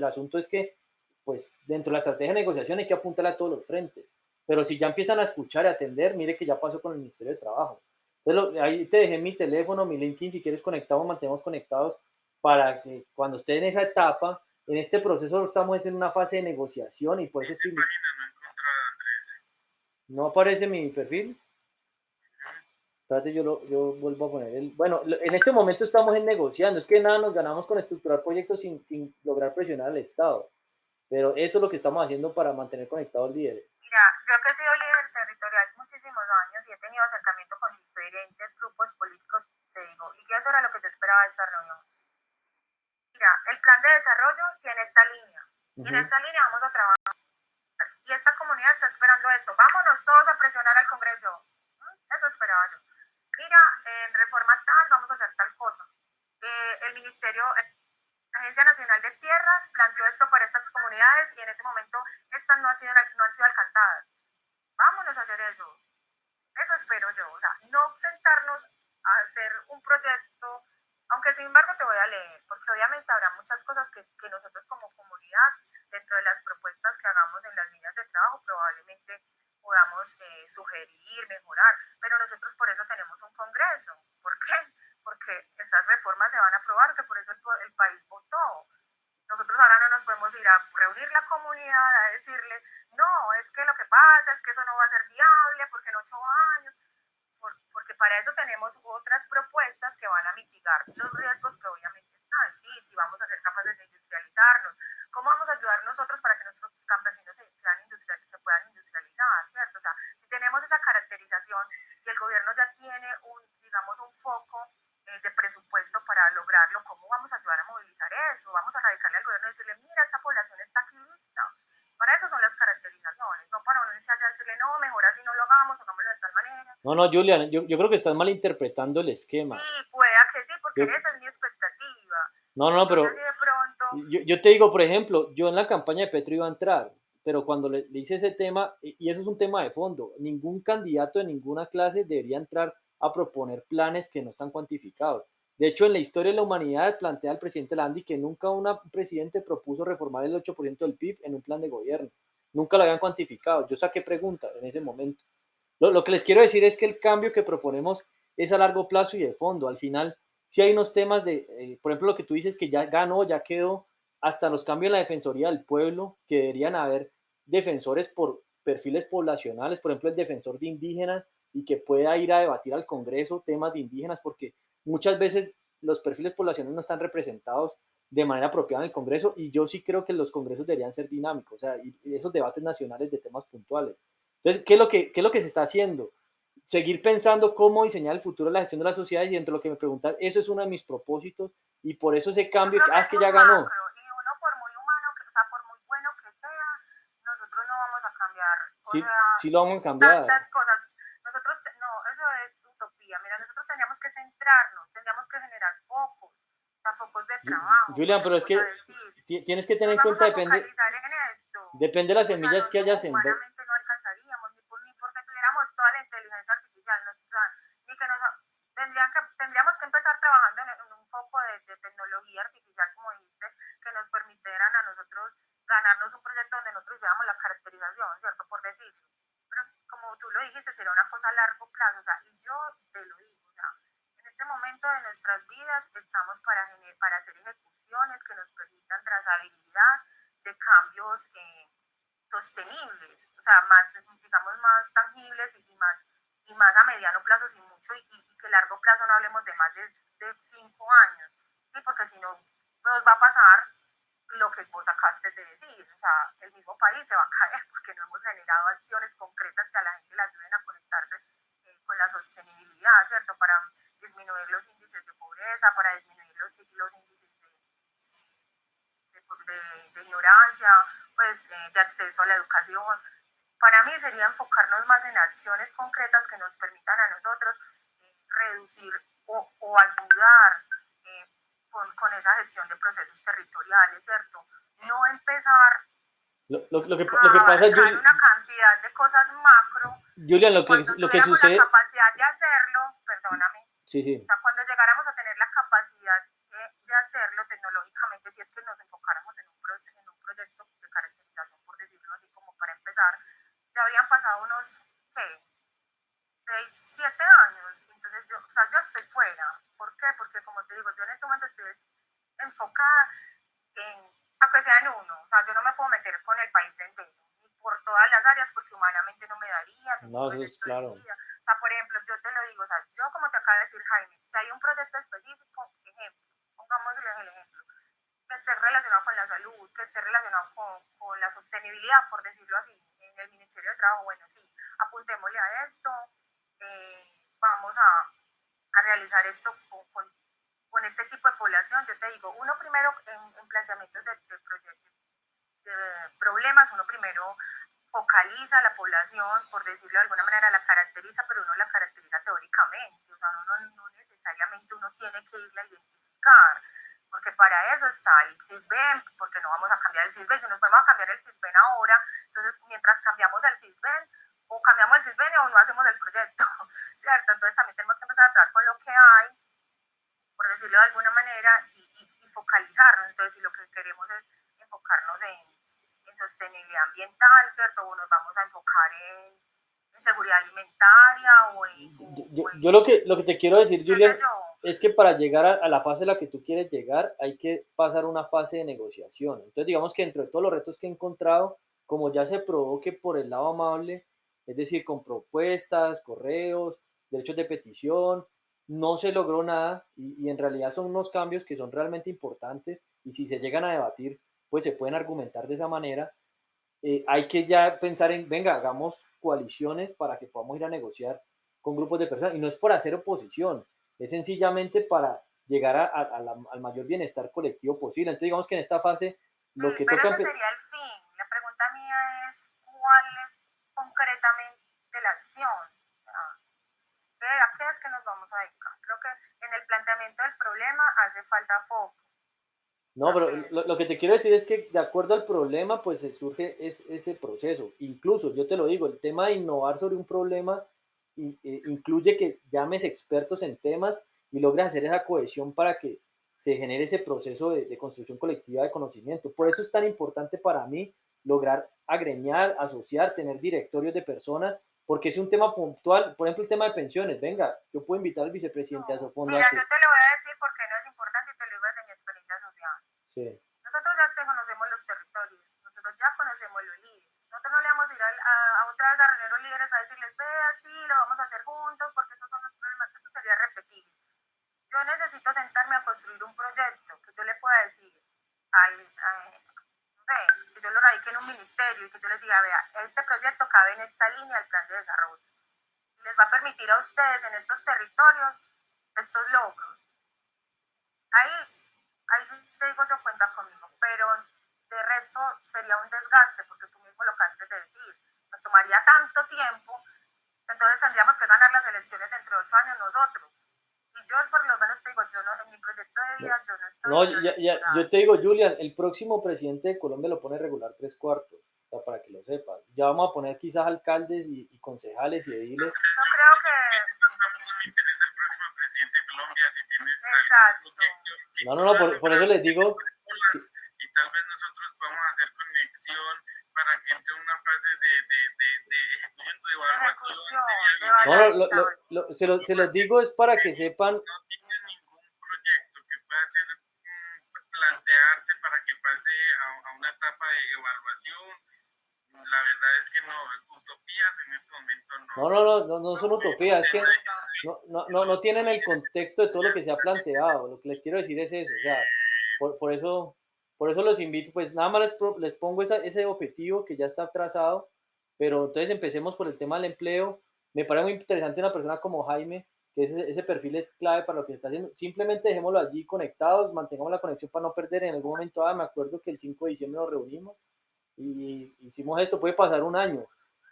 asunto es que, pues dentro de la estrategia de negociación hay que apuntar a todos los frentes. Pero si ya empiezan a escuchar y atender, mire que ya pasó con el Ministerio de Trabajo. Entonces, ahí te dejé mi teléfono, mi LinkedIn, si quieres conectamos, mantenemos conectados para que cuando esté en esa etapa, en este proceso estamos en una fase de negociación y por eso Dice estoy, página no encontrada, Andrés. no aparece mi perfil. Espérate, yo vuelvo a poner el. Bueno, en este momento estamos en negociando. Es que nada nos ganamos con estructurar proyectos sin lograr presionar al Estado. Pero eso es lo que estamos haciendo para mantener conectados líderes. Mira, yo que he sido líder territorial muchísimos años y he tenido acercamiento con diferentes grupos políticos, te digo, y que eso era lo que yo esperaba de esta reunión. Mira, el plan de desarrollo tiene esta línea, y en esta línea vamos a trabajar. Y esta comunidad está esperando esto. Vámonos todos a presionar al Congreso. Eso esperaba yo. Mira, en reforma tal, vamos a hacer tal cosa. El Ministerio, la Agencia Nacional de Tierras planteó esto para estas comunidades y en ese momento estas no han sido alcanzadas. Vámonos a hacer eso. Eso espero yo. O sea, no sentarnos a hacer un proyecto, aunque sin embargo te voy a leer, porque obviamente habrá muchas cosas que nosotros como comunidad, dentro de las propuestas que hagamos en las líneas de trabajo, probablemente podamos sugerir, mejorar, pero nosotros por eso tenemos un congreso. ¿Por qué? Porque esas reformas se van a aprobar, que por eso el país votó. Nosotros ahora no nos podemos ir a reunir la comunidad a decirle, no, es que lo que pasa es que eso no va a ser viable porque en 8 años, porque para eso tenemos otras propuestas que van a mitigar los riesgos que obviamente están. Sí, sí, vamos a ser capaces de industrializarnos. ¿Cómo vamos a ayudar nosotros para que nuestros campesinos se puedan industrializar, ¿cierto? O sea, si tenemos esa caracterización y el gobierno ya tiene digamos, un foco de presupuesto para lograrlo, ¿cómo vamos a ayudar a movilizar eso? Vamos a radicarle al gobierno y decirle, mira, esta población está aquí lista. Para eso son las caracterizaciones, no para uno irse allá y decirle, no, mejor así no lo hagamos, hagámoslo de tal manera. No, no, Julian, yo creo que estás malinterpretando el esquema. Sí, pueda que sí, porque Yo, esa es mi expectativa. no, No sé pero si de pronto, yo te digo, por ejemplo, yo en la campaña de Petro iba a entrar, pero cuando le hice ese tema, y eso es un tema de fondo, ningún candidato de ninguna clase debería entrar a proponer planes que no están cuantificados. De hecho, en la historia de la humanidad plantea el presidente Landi que nunca un presidente propuso reformar el 8% del PIB en un plan de gobierno. Nunca lo habían cuantificado. Yo saqué preguntas en ese momento. Lo que les quiero decir es que el cambio que proponemos es a largo plazo y de fondo. Al final, si hay unos temas de, por ejemplo, lo que tú dices que ya ganó, ya quedó, hasta los cambios en la Defensoría del Pueblo, que deberían haber defensores por perfiles poblacionales, por ejemplo, el defensor de indígenas y que pueda ir a debatir al Congreso temas de indígenas, porque muchas veces los perfiles poblacionales no están representados de manera apropiada en el Congreso y yo sí creo que los congresos deberían ser dinámicos, o sea, y esos debates nacionales de temas puntuales. Entonces, ¿qué es lo que se está haciendo? Seguir pensando cómo diseñar el futuro de la gestión de las sociedades y dentro de lo que me preguntan, eso es uno de mis propósitos y por eso ese Yo cambio, creo que es es que muy ya ganó. macro y uno por muy humano, que, o sea, por muy bueno que sea, nosotros no vamos a cambiar, o Sí, sea, sí lo vamos a cambiar. tantas cosas. Nosotros, no, eso es utopía. Mira, nosotros tendríamos que centrarnos, tendríamos que generar focos, o sea, focos de trabajo, Julián, pero es ponemos a que decir, tienes que tener nos en vamos cuenta, a focalizar en esto. depende de las O sea, semillas no, que no, haya sembrado. humanamente no alcanzaríamos, ni porque tuviéramos toda la inteligencia artificial, no, o sea, ni que nos, tendríamos que empezar trabajando en un foco de tecnología artificial, como dijiste, que nos permitieran a nosotros ganarnos un proyecto donde nosotros hiciéramos la caracterización, ¿cierto? Por decirlo. Pero como tú lo dijiste, sería una cosa a largo plazo, o sea, y yo te lo digo, o sea, en este momento de nuestras vidas estamos para hacer ejecuciones que nos permitan trazabilidad de cambios sostenibles, o sea, más, digamos, más tangibles y más a mediano plazo, sin mucho, y que a largo plazo no hablemos de más de 5 años, ¿sí? Porque si no, nos va a pasar lo que vos acabaste de decir, o sea, el mismo país se va a caer porque no hemos generado acciones concretas que a la gente le ayuden a conectarse con la sostenibilidad, ¿cierto? Para disminuir los índices de pobreza, para disminuir los índices de ignorancia, pues de acceso a la educación. Para mí sería enfocarnos más en acciones concretas que nos permitan a nosotros reducir o ayudar con esa gestión de procesos territoriales, ¿cierto? No empezar Lo que a pasa, abarcar una cantidad de cosas macro Julian, que cuando lo que tuviéramos la sucede, capacidad de hacerlo, perdóname, sí, o sí, sea, cuando llegáramos a tener la capacidad de hacerlo tecnológicamente, si es que nos enfocáramos en un proyecto de caracterización, por decirlo así, como para empezar, ya habrían pasado unos, ¿qué? 6, 7 años. Entonces, o sea, yo estoy fuera. ¿Por qué? Porque, como te digo, yo en este momento estoy enfocada a que sea en uno. O sea, yo no me puedo meter con el país entero, ni por todas las áreas, porque humanamente no me daría, tengo un no, eso es proyecto de claro. vida. O sea, por ejemplo, yo te lo digo, o sea, yo como te acaba de decir Jaime, si hay un proyecto específico, ejemplo, pongámosle el ejemplo, que esté relacionado con la salud, que esté relacionado con la sostenibilidad, por decirlo así, en el Ministerio de Trabajo, bueno, sí, apuntémosle a esto, vamos a realizar esto con este tipo de población. Yo te digo, uno primero en planteamientos de problemas, uno primero focaliza a la población, por decirlo de alguna manera, la caracteriza, pero uno la caracteriza teóricamente, o sea, no necesariamente uno tiene que irla a identificar, porque para eso está el CISBEN, porque no vamos a cambiar el CISBEN, si nos podemos cambiar el CISBEN ahora, entonces mientras cambiamos el CISBEN, o cambiamos el CISBEN o no hacemos el proyecto, ¿cierto? Entonces también tenemos que empezar a trabajar con lo que hay, por decirlo de alguna manera, y focalizarnos. Entonces, si lo que queremos es enfocarnos en sostenibilidad ambiental, ¿cierto? O nos vamos a enfocar en seguridad alimentaria Yo lo que te quiero decir, qué Julian, sé yo. es que para llegar a la fase a la que tú quieres llegar, hay que pasar una fase de negociación. Entonces, digamos que entre todos los retos que he encontrado, como ya se probó que por el lado amable, es decir, con propuestas, correos, derechos de petición, no se logró nada y en realidad son unos cambios que son realmente importantes y si se llegan a debatir, pues se pueden argumentar de esa manera. Hay que ya pensar en, venga, hagamos coaliciones para que podamos ir a negociar con grupos de personas. Y no es por hacer oposición, es sencillamente para llegar al mayor bienestar colectivo posible. Entonces, digamos que en esta fase, Sí, lo que pero toca... ese sería el fin. La pregunta mía es, ¿cuál es concretamente la acción? O sea, ¿a qué es que nos vamos a dedicar? Creo que en el planteamiento del problema hace falta foco. No, pero Es, lo que te quiero decir es que de acuerdo al problema, pues surge ese proceso. Incluso, yo te lo digo, el tema de innovar sobre un problema incluye que llames expertos en temas y logres hacer esa cohesión para que se genere ese proceso de construcción colectiva de conocimiento. Por eso es tan importante para mí lograr agremiar, asociar, tener directorios de personas, porque es un tema puntual. Por ejemplo, el tema de pensiones. Venga, yo puedo invitar al vicepresidente a No, Sofondo a mira, que... yo te lo voy a decir porque no es importante y te lo digo desde mi experiencia social. Sí. Nosotros ya te conocemos los territorios, nosotros ya conocemos los líderes. Nosotros no le vamos a ir a otra vez a reunir a los líderes a decirles, ve así, lo vamos a hacer juntos, porque estos son los problemas, eso sería repetir. Yo necesito sentarme a construir un proyecto que yo le pueda decir no sé, que yo lo radique en un ministerio y que yo les diga, vea, este proyecto cabe en esta línea del plan de desarrollo. Y les va a permitir a ustedes en estos territorios estos logros. Ahí sí te digo yo cuenta conmigo, pero de resto sería un desgaste, porque tú mismo lo acabas de decir, nos tomaría tanto tiempo, entonces tendríamos que ganar las elecciones dentro de 8 años nosotros. Y yo por lo menos te digo, yo no, en mi proyecto de vida yo no estoy No, en lo yo electoral. te digo, Julian, el próximo presidente de Colombia lo pone regular 3/4, o sea, para que lo sepas. Ya vamos a poner quizás alcaldes y concejales y ediles. Yo creo que... No me interesa el próximo presidente de Colombia, si tienes Exacto. algún proyecto que No, tú no, no, has por eso logrado les digo, y tal vez nosotros vamos a hacer conexión para que entre una fase de ejecución o de evaluación de no, viabilidad. no, se los digo es para que sepan, No tiene ningún proyecto que pueda ser plantearse para que pase a una etapa de evaluación. La verdad es que no, utopías en este momento no son utopías, es que no tienen el contexto de todo lo que se ha planteado. Lo que les quiero decir es eso, o sea, por eso los invito, pues nada más les pongo ese objetivo que ya está trazado, pero entonces empecemos por el tema del empleo. Me parece muy interesante una persona como Jaime, que ese perfil es clave para lo que está haciendo. Simplemente dejémoslo allí conectados, mantengamos la conexión para no perder en algún momento. Me acuerdo que el 5 de diciembre nos reunimos y hicimos esto, puede pasar un año,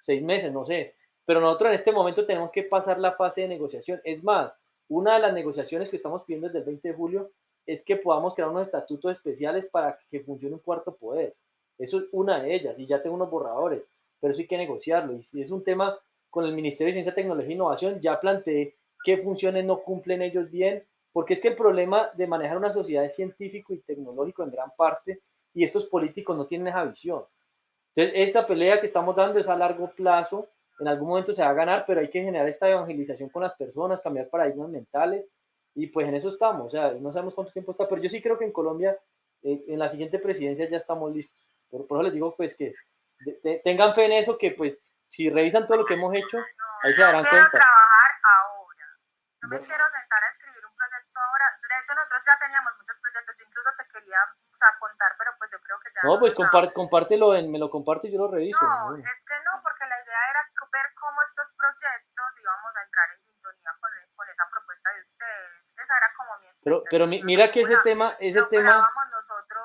6 meses, no sé, pero nosotros en este momento tenemos que pasar la fase de negociación. Es más, una de las negociaciones que estamos pidiendo desde el 20 de julio es que podamos crear unos estatutos especiales para que funcione un cuarto poder. Eso es una de ellas, y ya tengo unos borradores, pero eso hay que negociarlo. Y si es un tema con el Ministerio de Ciencia, Tecnología e Innovación, ya planteé qué funciones no cumplen ellos bien, porque es que el problema de manejar una sociedad es científico y tecnológico en gran parte, y estos políticos no tienen esa visión. Entonces, esta pelea que estamos dando es a largo plazo, en algún momento se va a ganar, pero hay que generar esta evangelización con las personas, cambiar paradigmas mentales, y pues en eso estamos, o sea, no sabemos cuánto tiempo está, pero yo sí creo que en Colombia, en la siguiente presidencia ya estamos listos. Por eso les digo, pues, que tengan fe en eso, que pues, si revisan todo lo que hemos hecho, ahí se Yo darán quiero cuenta. trabajar ahora. Yo me Bueno, quiero sentar a escribir un proyecto ahora. De hecho, nosotros ya teníamos muchos proyectos. Yo incluso te quería, o sea, contar, pero pues yo creo que ya no, no pues nos da. compártelo, me lo comparte y yo lo reviso. No, Bueno. es que no, porque la idea era ver cómo estos proyectos íbamos a entrar en sintonía con esa propuesta de ustedes. Esa era como mi Pero expectativa. mira que ¿Cómo ese tema, lográbamos nosotros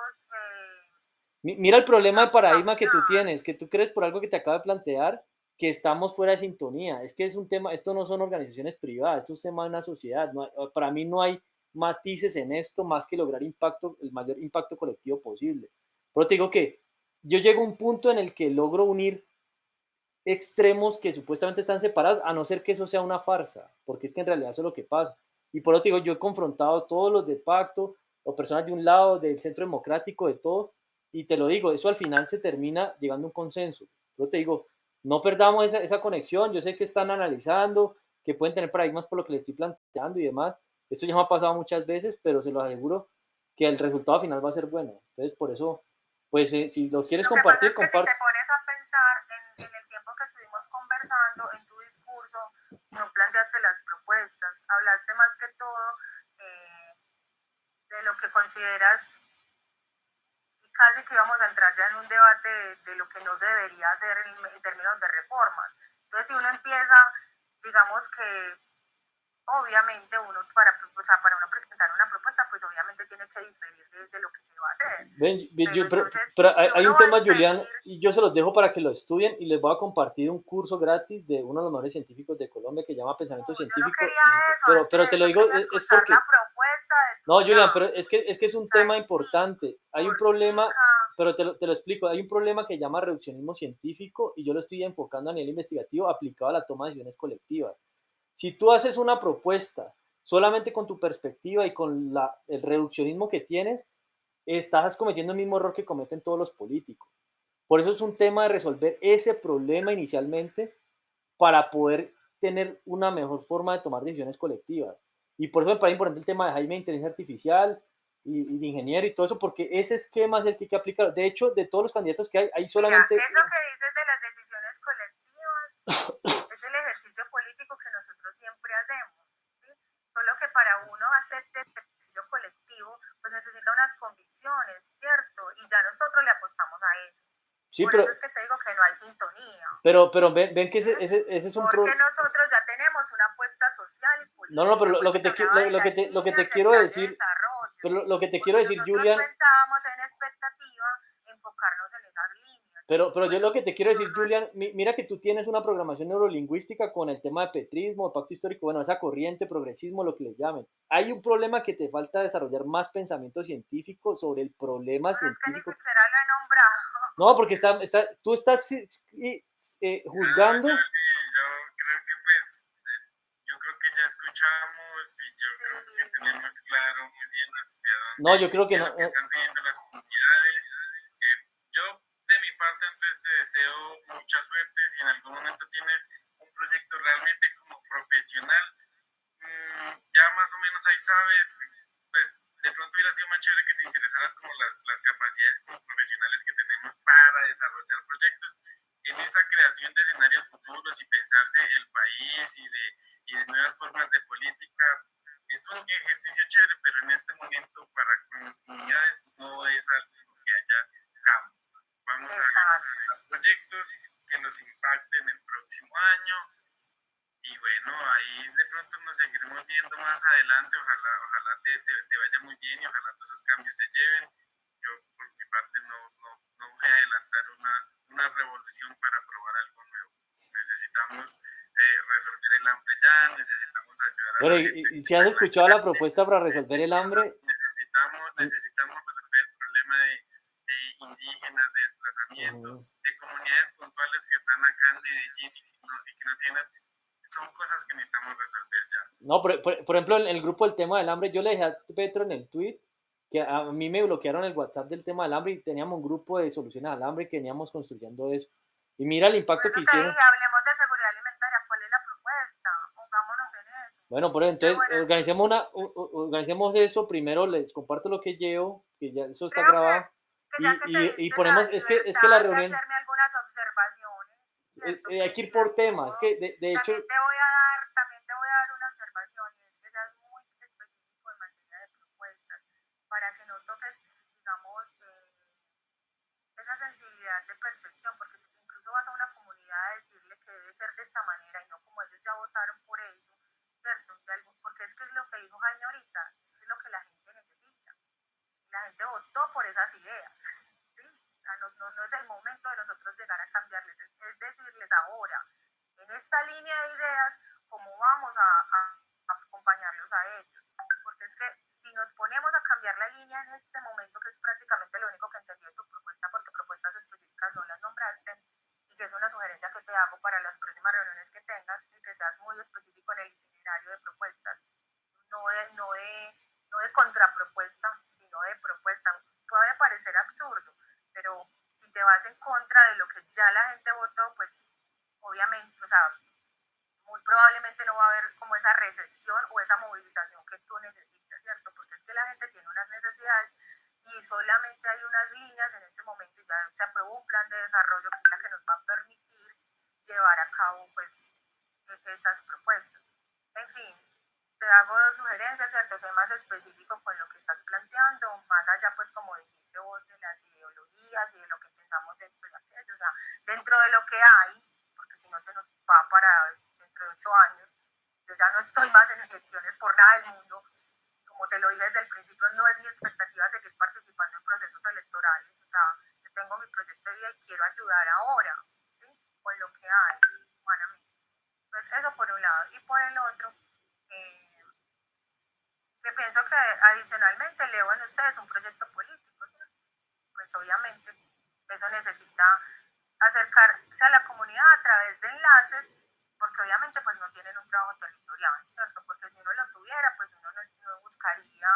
mira el problema de digamos, paradigma que tú cambiar? tienes, que tú crees por algo que te acabo de plantear, que estamos fuera de sintonía. Es que es un tema, esto no son organizaciones privadas, esto es un tema de una sociedad. Para mí no hay matices en esto más que lograr impacto, el mayor impacto colectivo posible. Pero te digo que yo llego a un punto en el que logro unir extremos que supuestamente están separados, a no ser que eso sea una farsa, porque es que en realidad eso es lo que pasa. Y por eso te digo, yo he confrontado a todos los de pacto, o personas de un lado, del centro democrático, de todo, y te lo digo, eso al final se termina llegando a un consenso. Yo te digo, no perdamos esa conexión, yo sé que están analizando, que pueden tener paradigmas por lo que les estoy planteando y demás, esto ya me ha pasado muchas veces, pero se los aseguro que el resultado final va a ser bueno. Entonces, por eso, pues si los quieres Lo que pasa compartir, es que si comparte. te pones a pensar en el tiempo que estuvimos conversando, en tu discurso, no planteaste las propuestas, hablaste más que todo de lo que consideras y casi que íbamos a entrar ya en un debate de lo que no se debería hacer en términos de reformas. Entonces, si uno empieza, digamos que obviamente uno o sea, para uno presentar una propuesta, pues obviamente tiene que diferir de lo que se va a hacer. Pero entonces, Pero si hay uno un va a tema, Julián, diferir, y yo se los dejo para que lo estudien y les voy a compartir un curso gratis de uno de los mejores científicos de Colombia que se llama Pensamiento no, yo no Científico. quería eso, Pero te Andrés, lo yo digo, quería es escuchar la porque, propuesta de tu no, Julián, pero idea. es que es O un sea, tema en sí, importante. Hay un problema, explica, pero te lo explico. Hay un problema que se llama reduccionismo científico y yo lo estoy enfocando a nivel investigativo aplicado a la toma de decisiones colectivas. Si tú haces una propuesta solamente con tu perspectiva y con el reduccionismo que tienes, estás cometiendo el mismo error que cometen todos los políticos. Por eso es un tema de resolver ese problema inicialmente para poder tener una mejor forma de tomar decisiones colectivas. Y por eso me parece importante el tema de Jaime de inteligencia artificial y de ingeniero y todo eso, porque ese esquema es el que hay que aplicar. De hecho, de todos los candidatos que hay Mira, solamente... eso que dices de las decisiones colectivas es el ejercicio político que nosotros siempre hacemos, ¿sí? Solo que para uno hacer este ejercicio colectivo, pues necesita unas convicciones, ¿cierto? Y ya nosotros le apostamos a eso. Sí, Por eso es que te digo que no hay sintonía. pero ven que ese es un Porque problema. nosotros ya tenemos una apuesta social y política. No, pero por eso te hablaba de las lo que líneas te del quiero plan de decir, desarrollo. pero lo que te quiero Porque decir, nosotros Julian, pensábamos en expectativa enfocarnos en esas líneas. pero Y yo bueno, lo que te quiero decir, no es- Julian, mira que tú tienes una programación neurolingüística con el tema de petrismo, pacto histórico, bueno, esa corriente, progresismo, lo que le llamen. Hay un problema que te falta desarrollar más pensamiento científico sobre el problema pero es que ni científico. siquiera lo he nombrado. No, porque tú estás No, juzgando. yo creo que pues, yo creo que ya escuchamos y yo creo que tenemos claro muy bien hacia No, dónde, yo creo qué que es no. lo que están pidiendo las comunidades. Yo, de mi parte, entonces te deseo mucha suerte. Si en algún momento tienes un proyecto realmente como profesional, ya más o menos ahí sabes, pues de pronto hubiera sido más chévere que te interesaras como las capacidades como profesionales que tenemos para desarrollar proyectos en esa creación de escenarios futuros y pensarse el país y de nuevas formas de política. Es un ejercicio chévere, pero en este momento para con las comunidades no es algo que haya campo. Vamos a realizar proyectos que nos impacten el próximo año y bueno, ahí de pronto nos seguiremos viendo más adelante. Ojalá te vaya muy bien y ojalá todos esos cambios se lleven. Yo por mi parte no voy a adelantar una revolución para probar algo nuevo. Necesitamos resolver el hambre ya, necesitamos ayudar a Bueno, la gente y que si está has en la escuchado la calle. propuesta para resolver el hambre, Necesitamos resolver el problema de indígenas, de desplazamiento, de comunidades puntuales que están acá en Medellín y que no tienen, son cosas que necesitamos resolver ya. no, por ejemplo, en el grupo del tema del hambre, yo le dije a Petro en el tweet que a mí me bloquearon el WhatsApp del tema del hambre y teníamos un grupo de soluciones al hambre y que veníamos construyendo eso. Y mira el Por impacto eso que te hicieron. dije, hablemos de seguridad alimentaria. ¿Cuál es la propuesta? Pongámonos en eso. Bueno, por eso, Pero entonces bueno, sí, organicemos eso. Primero les comparto lo que llevo, que ya eso está creo grabado. que ya que te Y diste la ponemos, es que la libertad de reunión, hacerme algunas observaciones, ¿cierto? hay Pues que ir sí, por ante temas. Es todo, que de hecho, también te voy a dar una observación y es que seas muy específico en materia de propuestas para que no toques, digamos, esa sensibilidad de percepción, porque si tú incluso vas a una comunidad a decirle que debe ser de esta manera y no como ellos ya votaron por eso, ¿cierto? Porque es que es lo que dijo Jaime ahorita, es lo que la gente necesita. Y la gente votó por esas ideas, ¿sí? O sea, no es el momento de nosotros llegar a cambiarles, es decirles ahora, en esta línea de ideas, cómo vamos a acompañarlos a ellos. Porque es que si nos ponemos a cambiar la línea en este momento, que es prácticamente lo único que entendí de tu propuesta, porque propuestas específicas no las nombraste, y que es una sugerencia que te hago para las próximas reuniones que tengas, y que seas muy específico en el itinerario de propuestas, no de contrapropuesta, sino de propuesta. Puede parecer absurdo, pero si te vas en contra de lo que ya la gente votó, pues obviamente, o sea, muy probablemente no va a haber como esa recepción o esa movilización que tú necesitas, ¿cierto? Porque es que la gente tiene unas necesidades y solamente hay unas líneas en ese momento y ya se aprobó un plan de desarrollo que es la que nos va a permitir llevar a cabo pues esas propuestas. En fin, te hago dos sugerencias, ¿cierto? Sé más específico con lo que estás planteando, más allá pues como dijiste vos de las ideologías y de lo que pensamos de esto y aquello, o sea, dentro de lo que hay, porque si no se nos va para dentro de 8 años, yo ya no estoy más en elecciones por nada del mundo, como te lo dije desde el principio, no es mi expectativa seguir participando en procesos electorales, o sea, yo tengo mi proyecto de vida y quiero ayudar ahora, ¿sí? Con lo que hay, humanamente. Entonces, eso por un lado. Y por el otro, que pienso que adicionalmente leo en ustedes un proyecto político, ¿sí? Pues obviamente eso necesita acercarse a la comunidad a través de enlaces porque obviamente pues no tienen un trabajo territorial, ¿cierto? Porque si uno lo tuviera, pues uno no buscaría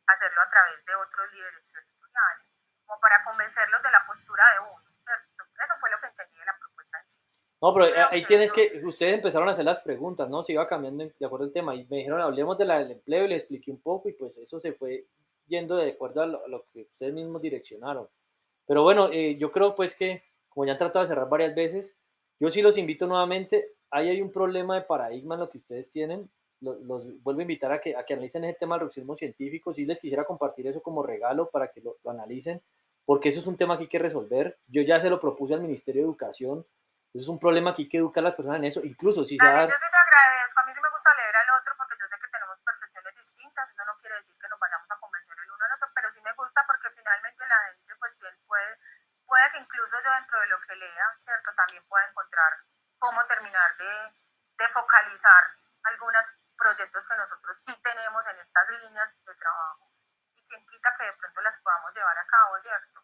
hacerlo a través de otros líderes territoriales, como para convencerlos de la postura de uno, ¿cierto? Eso fue lo que entendí de la propuesta en sí. No, pero Creo ahí que tienes eso, que, ustedes empezaron a hacer las preguntas, ¿no? Se iba cambiando de acuerdo al tema y me dijeron, hablemos del empleo y les expliqué un poco y pues eso se fue yendo de acuerdo a lo que ustedes mismos direccionaron. Pero bueno, yo creo pues que, como ya han tratado de cerrar varias veces, yo sí los invito nuevamente, ahí hay un problema de paradigma en lo que ustedes tienen, los vuelvo a invitar a que analicen ese tema del marxismo científico, sí les quisiera compartir eso como regalo para que lo analicen, porque eso es un tema que hay que resolver, yo ya se lo propuse al Ministerio de Educación, eso es un problema que hay que educar a las personas en eso, incluso si se va dale, a yo dar, sí te agradezco, a mí sí me gusta leer al otro porque yo sé que tenemos percepciones distintas, eso no quiere decir que nos vayamos a convencer el uno al otro, pero sí me gusta porque finalmente la gente pues puede que incluso yo dentro de lo que lea, ¿cierto? También pueda encontrar cómo terminar de focalizar algunos proyectos que nosotros sí tenemos en estas líneas de trabajo y quien quita que de pronto las podamos llevar a cabo, ¿cierto?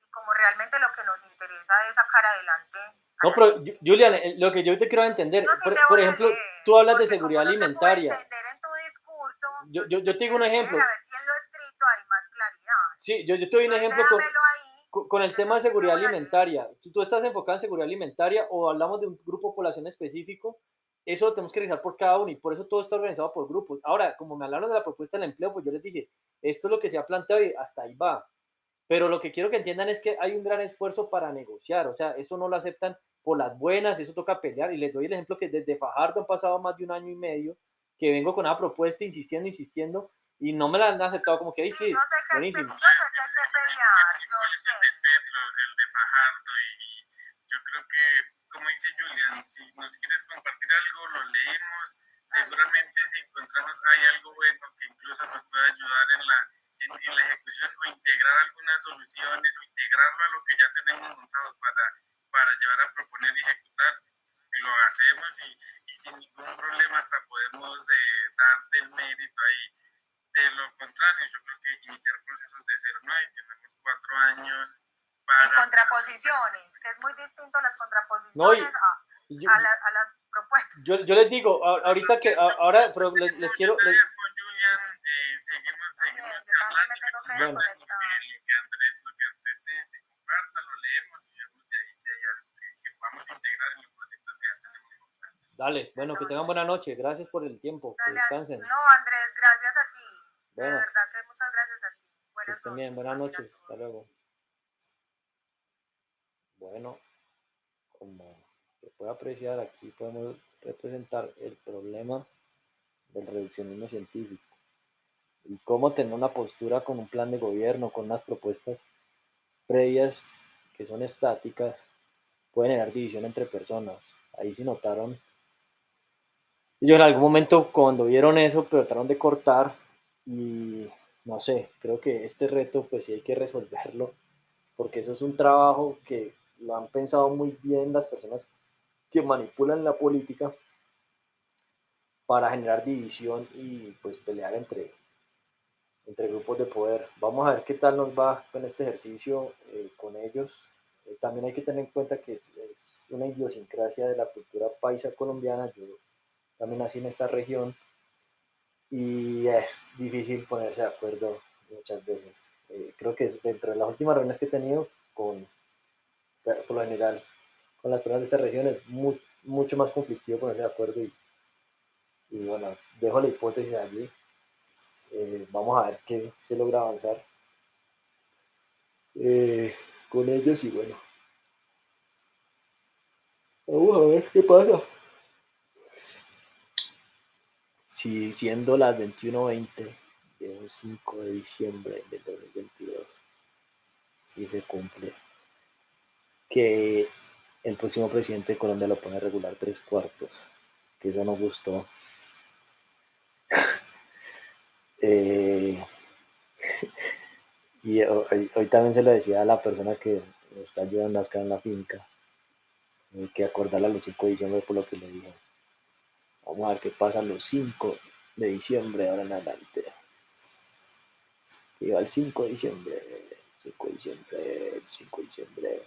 Y como realmente lo que nos interesa es sacar adelante a no, la pero gente. Julian, lo que yo te quiero entender, Yo sí te por voy a ejemplo, leer, tú hablas de porque como seguridad no te puedo alimentaria, entender en tu discurso, yo sí yo te te digo un quiero leer a ejemplo, ver si en lo escrito hay más claridad. sí, yo te doy un Entonces ejemplo déjamelo ahí, con el que yo tema de sí te seguridad voy a leer. alimentaria. Tú estás enfocado en seguridad alimentaria o hablamos de un grupo de población específico, eso lo tenemos que realizar por cada uno y por eso todo está organizado por grupos. Ahora, como me hablaron de la propuesta del empleo, pues yo les dije, esto es lo que se ha planteado y hasta ahí va. Pero lo que quiero que entiendan es que hay un gran esfuerzo para negociar, o sea, eso no lo aceptan por las buenas, eso toca pelear. Y les doy el ejemplo que desde Fajardo han pasado más de un año y medio que vengo con una propuesta insistiendo, insistiendo, y no me la han aceptado como que, ahí Sí, yo sí, sé que buenísimo. yo sé que hay que pelear, yo ¿Cuál es sé. el de Petro, el de Fajardo? Y yo creo que, como dice Julian, si nos quieres compartir algo, lo leemos. Seguramente si encontramos hay algo bueno que incluso nos pueda ayudar en la ejecución o integrar algunas soluciones o integrarlo a lo que ya tenemos montado para llevar a proponer y ejecutar, lo hacemos y sin ningún problema hasta podemos darte el mérito ahí. De lo contrario, yo creo que iniciar procesos de cero no hay, tenemos 4 años En para... contraposiciones, que es muy distinto las No, contraposiciones yo, a las propuestas. yo les digo, ahorita que, Listo, ahora, pero les yo quiero, te dejo, Julian, seguimos Yo también me charlando. tengo que bueno, desconectar. Lo que Andrés te comparta, lo leemos y vemos de ahí si hay algo que podamos integrar en los proyectos que ya tenemos montados. dale, bueno, que tengan buena noche, gracias por el tiempo, que Dale, descansen. no, Andrés, gracias a ti. De Bueno, verdad que muchas gracias a ti. que Buenas estén bien, noches buenas también a noches, hasta todos. luego. Bueno, como se puede apreciar, aquí podemos representar el problema del reduccionismo científico y cómo tener una postura con un plan de gobierno, con unas propuestas previas que son estáticas, pueden generar división entre personas. Ahí sí notaron. Ellos en algún momento cuando vieron eso, pero trataron de cortar y no sé, creo que este reto pues sí hay que resolverlo, porque eso es un trabajo que lo han pensado muy bien las personas que manipulan la política para generar división y pues pelear entre grupos de poder. Vamos a ver qué tal nos va con este ejercicio con ellos. También hay que tener en cuenta que es una idiosincrasia de la cultura paisa colombiana. Yo también nací en esta región y es difícil ponerse de acuerdo muchas veces. Creo que es dentro de las últimas reuniones que he tenido por lo general, con las personas de esta región es mucho más conflictivo ponerse de acuerdo y bueno, dejo la hipótesis allí. Vamos a ver qué se logra avanzar con ellos y bueno, vamos a ver qué pasa. Si siendo las 21:20 de un 5 de diciembre del 2022, si se cumple que el próximo presidente de Colombia lo pone a regular 3/4, que eso no gustó. Eh, y hoy también se lo decía a la persona que me está ayudando acá en la finca, que acordarla los 5 de diciembre por lo que le dije. Vamos a ver qué pasa los 5 de diciembre ahora en adelante. Llega el 5 de diciembre, 5 de diciembre, 5 de diciembre.